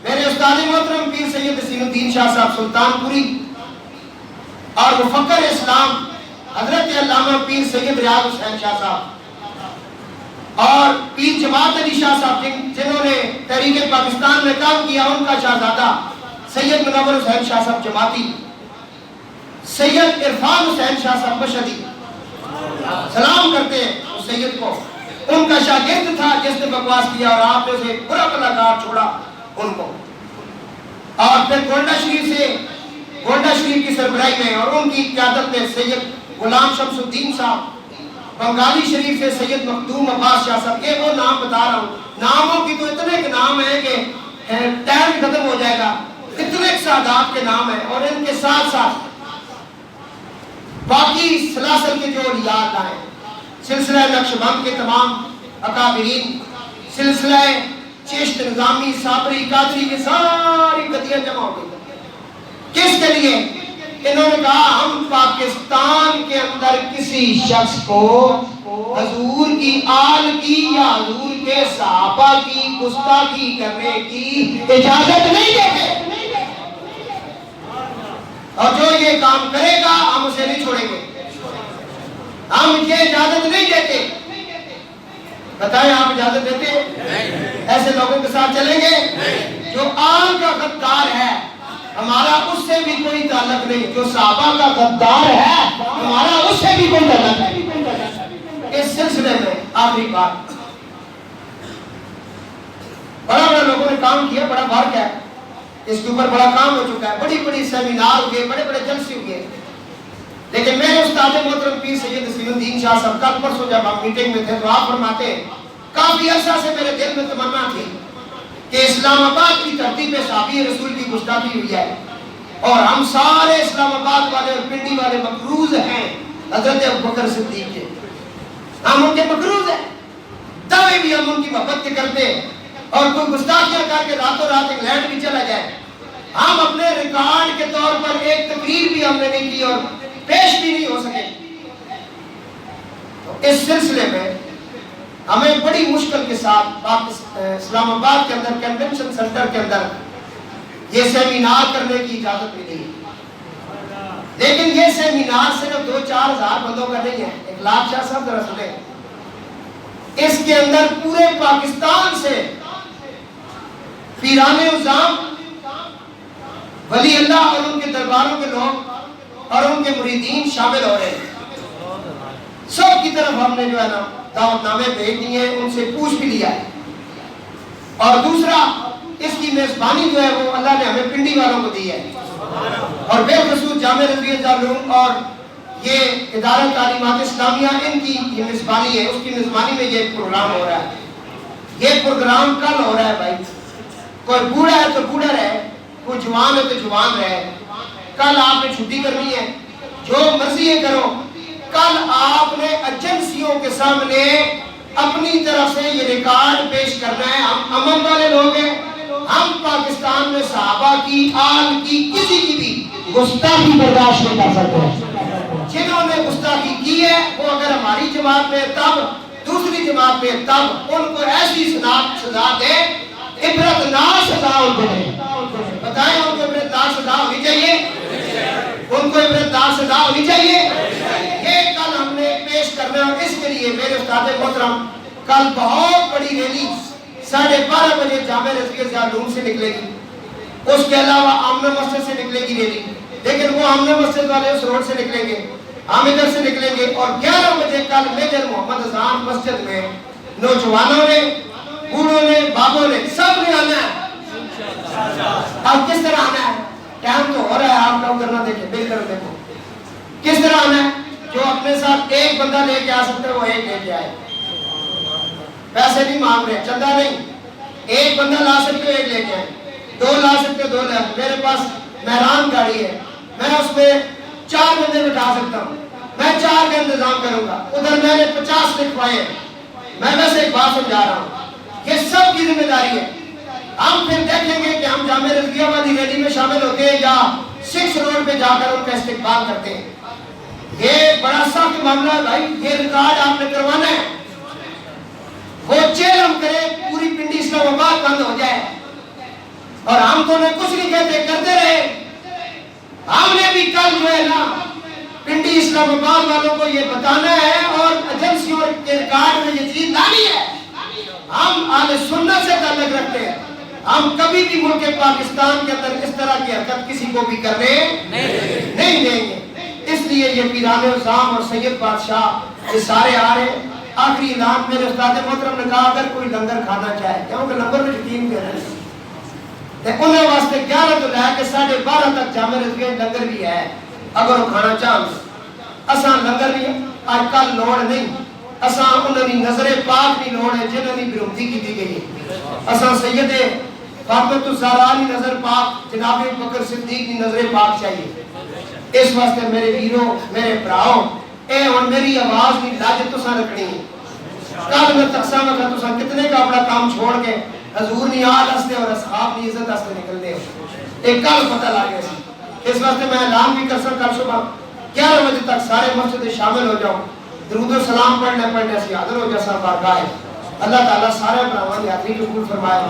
میرے استاد محترم پیر سید حسین الدین شاہ صاحب سلطان پوری اور مفکر اسلام حضرت علامہ پیر سید ریاض حسین شاہ صاحب اور پیر جماعت علی شاہ صاحب جنہوں نے تحریک پاکستان میں کام کیا, ان کا شہزادہ سید منور حسین شاہ صاحب جماعتی, سید عرفان حسین شاہ صاحب مشہدی, سلام کرتے ہیں اس سید کو. ان کا شاگرد تھا جس نے بکواس کیا اور آپ نے اسے برا بھلا کہا, چھوڑا ان کو. اور پھر گونڈا شریف کی سربراہی میں اور ان کی قیادت میں سید غلام شمس الدین صاحب, بنگالی شریف سے سید مخدوم عباس شاہ صاحب. یہ وہ نام بتا رہا ہوں, ناموں کی تو اتنے نام ہیں کہ ٹائم ختم ہو جائے گا, اتنے سادات کے نام ہیں. اور ان کے ساتھ ساتھ باقی سلاسل کے جو اولیاء اللہ ہیں, سلسلہ نقشبند کے تمام اکابرین, سلسلہ چشت نظامی صابری قادری کی ساری گدیاں جمع ہو گئی. کس کے لیے؟ انہوں نے کہا ہم پاکستان کے اندر کسی شخص کو حضور کی آل کی یا حضور کے صحابہ کی گستاخی کرنے کی اجازت نہیں دیتے, اور جو یہ کام کرے گا ہم اسے نہیں چھوڑیں گے, ہم یہ اجازت نہیں دیتے. بتائیں آپ اجازت دیتے ہیں؟ ایسے لوگوں کے ساتھ چلیں گے؟ جو آل کا غدار ہے ہمارا اس سے بھی کوئی تعلق نہیں, جو صحابہ کا غدار ہے ہمارا اس سے بھی کوئی تعلق نہیں. اس سلسلے میں آخری بات, بڑا بڑا لوگوں نے کام کیا, بڑا بھار کیا ہے, اس کے اوپر بڑا کام ہو چکا ہے, بڑی بڑی سیمینار ہوئے, بڑے بڑے جلسے ہوئے. لیکن میرے استاد محترم پیر سید حسین الدین شاہ صاحب کل پرسوں جب ہم میٹنگ میں تھے تو آپ فرماتے ہیں کافی عرصہ سے میرے دل میں تمنا تھی کہ اسلام آباد کی دھرتی پہ صحابی رسول کی گستاخی ہوئی ہے, اور ہم سارے اسلام آباد والے اور پنڈی والے مقروض ہیں حضرت ابوبکر صدیق کے, ہم ان کے مقروض ہیں, دعوے بھی ہم ان کی محبت کے کرتے ہیں, اور کوئی گستاخیاں کر کے راتوں رات انگلینڈ بھی چلا جائے, ہم اپنے ریکارڈ کے طور پر ایک تقریر بھی ہم نے نہیں کی اور پیش بھی نہیں ہو سکے. اس سلسلے میں ہمیں بڑی مشکل کے ساتھ اسلام آباد کے اندر کنونشن سینٹر کے اندر یہ سیمینار کرنے کی اجازت ملی ہے، لیکن یہ سیمینار صرف 2-4 ہزار بندوں کا نہیں ہے۔ ایک لاکھ شاہ صاحب ذرا سنیں، اس کے اندر پورے پاکستان سے پیران عظام، ولی اللہ اور ان کے درباروں کے لوگ اور ان کے مریدین شامل ہو رہے ہیں۔ سب کی طرف ہم نے جو ہے نا دعوت نامے بھیج دیے ہیں، ان سے پوچھ بھی لیا ہے۔ اور دوسرا، اس کی میزبانی جو ہے وہ اللہ نے ہمیں پنڈی والوں کو دی ہے، اور بالخصوص جامع رضویہ دارالعلوم اور یہ ادارہ تعلیمات اسلامیہ، ان کی یہ میزبانی ہے۔ اس کی میزبانی میں یہ پروگرام ہو رہا ہے۔ یہ پروگرام کل ہو رہا ہے بھائی، کوئی بوڑھا ہے تو بوڑھا رہے، کوئی جوان ہے تو جوان رہے۔ کل آپ نے چھٹی کرنی ہے، جو مرضی ہے کرو۔ کل آپ نے ایجنسیوں کے سامنے اپنی طرف سے یہ ریکارڈ پیش کرنا ہے۔ ہم امن والے لوگ ہیں، ہم پاکستان میں صحابہ کی، آل کی، کسی کی بھی گستاخی برداشت نہیں کر سکتے۔ جنہوں نے گستاخی کی ہے وہ اگر ہماری جماعت میں تب، دوسری جماعت میں تب، ان کو ایسی سزا دے، عبرتناک سزا ان کو دے۔ بتائیں ان کو عبرتناک سزا ہونی چاہیے، ان کو عبرتناک سزا ہونی چاہیے۔ یہ کل ہم نے پیش کرنا ہے۔ اس کے لیے میرے استاد محترم کل بہت بڑی ریلی 12:30 بجے جامع رضویہ دارالعلوم سے نکلے گی، اس کے علاوہ آمنہ مسجد سے نکلے گی ریلی، لیکن وہ آمنہ مسجد والے اس روڈ سے نکلیں گے، ہم ادھر سے نکلیں گے، اور 11 بجے کل میجر محمد اذان مسجد میں نوجوانوں نے، بوڑھوں نے، بابوں نے، سب نے آنا ہے۔ اب کس طرح آنا ہے؟ ٹائم تو ہو رہا ہے، آپ کام کرنا دیکھیں، بہتر دیکھو کس طرح آنا ہے۔ جو اپنے ساتھ ایک بندہ لے کے آ سکتے ہیں وہ ایک لے کے آئے، پیسے نہیں مانگ رہے، چندہ نہیں، ایک بندہ لا سکتے ہو ایک لے کے آئے، 2 لا سکتے ہو 2 لے۔ میرے پاس مہران گاڑی ہے، میں اس میں 4 بندے بٹھا سکتا ہوں، میں 4 کا انتظام کروں گا۔ ادھر میں نے 50 لکھوائے ہیں، میں ویسے ایک بات سمجھا رہا ہوں، یہ سب کی ذمہ داری ہے۔ ہم پھر دیکھیں گے کہ ہم جامع رضویہ والی ریلی میں شامل ہوتے ہیں یا 6 روڈ پہ جا کر ان کا استقبال کرتے ہیں۔ یہ بڑا سخت معاملہ ہے بھائی، یہ ریکارڈ آپ نے کروانا ہے۔ وہ چیل ہم کرے، پوری پنڈی اسلام آباد بند ہو جائے، اور ہم تو نے کچھ نہیں کہتے، کرتے رہے۔ ہم نے بھی کل جو ہے نا پنڈی اسلام آباد والوں کو یہ بتانا ہے، اور ایجنسیوں کے ریکارڈ میں یہ چیز لانی ہے۔ ہم اہل سنت سے تعلق رکھتے ہیں، ہم کبھی بھی ملک پاکستان کے اندر اس طرح کی حرکت کسی کو بھی کرنے نہیں دیں گے۔ اس لیے یہ پیران عظام اور سید بادشاہ یہ سارے آ رہے ہیں۔ آخری اعلان میرے استاد محترم نے کہا اگر کوئی لنگر کھانا چاہے، کیونکہ لنگر میں یقین کر رہے ہیں، انہیں واسطے 11 تو لے کے 12:30 تک جامع رضویہ لنگر بھی ہے، اگر وہ کھانا چاہتے اساں لنگر بھی آج کل لوڑ نہیں، اساں انہوں نے نظر پاک بھی لوڑ ہے جنہوں نے برمتی کی دی گئی ہے۔ اساں سید فاطمہ الزہرا کی نظر پاک، جناب بکر صدیق کی نظر پاک چاہیے۔ اس واسطے میرے ویروں، میرے براؤں، اے ہن میری آواز کی لاج تساں رکھنی ہے۔ کل میں تقسیم کا تساں کتنے کا اپنا کام چھوڑ کے حضور نی آل ہستے اور اصحاب نی عزت ہستے نکلنے ہو، ایک کل پتہ لگ گیا سی۔ اس واسطے میں اعلان بھی کر سکتا، کل صبح 11 بجے تک سارے مسجد شامل ہو جاؤ، درود و سلام پڑھنے سے حاضر ہو جیسا بارگاہ ہے۔ اللہ تعالیٰ سارے براؤں کی حاضری قبول فرمائے۔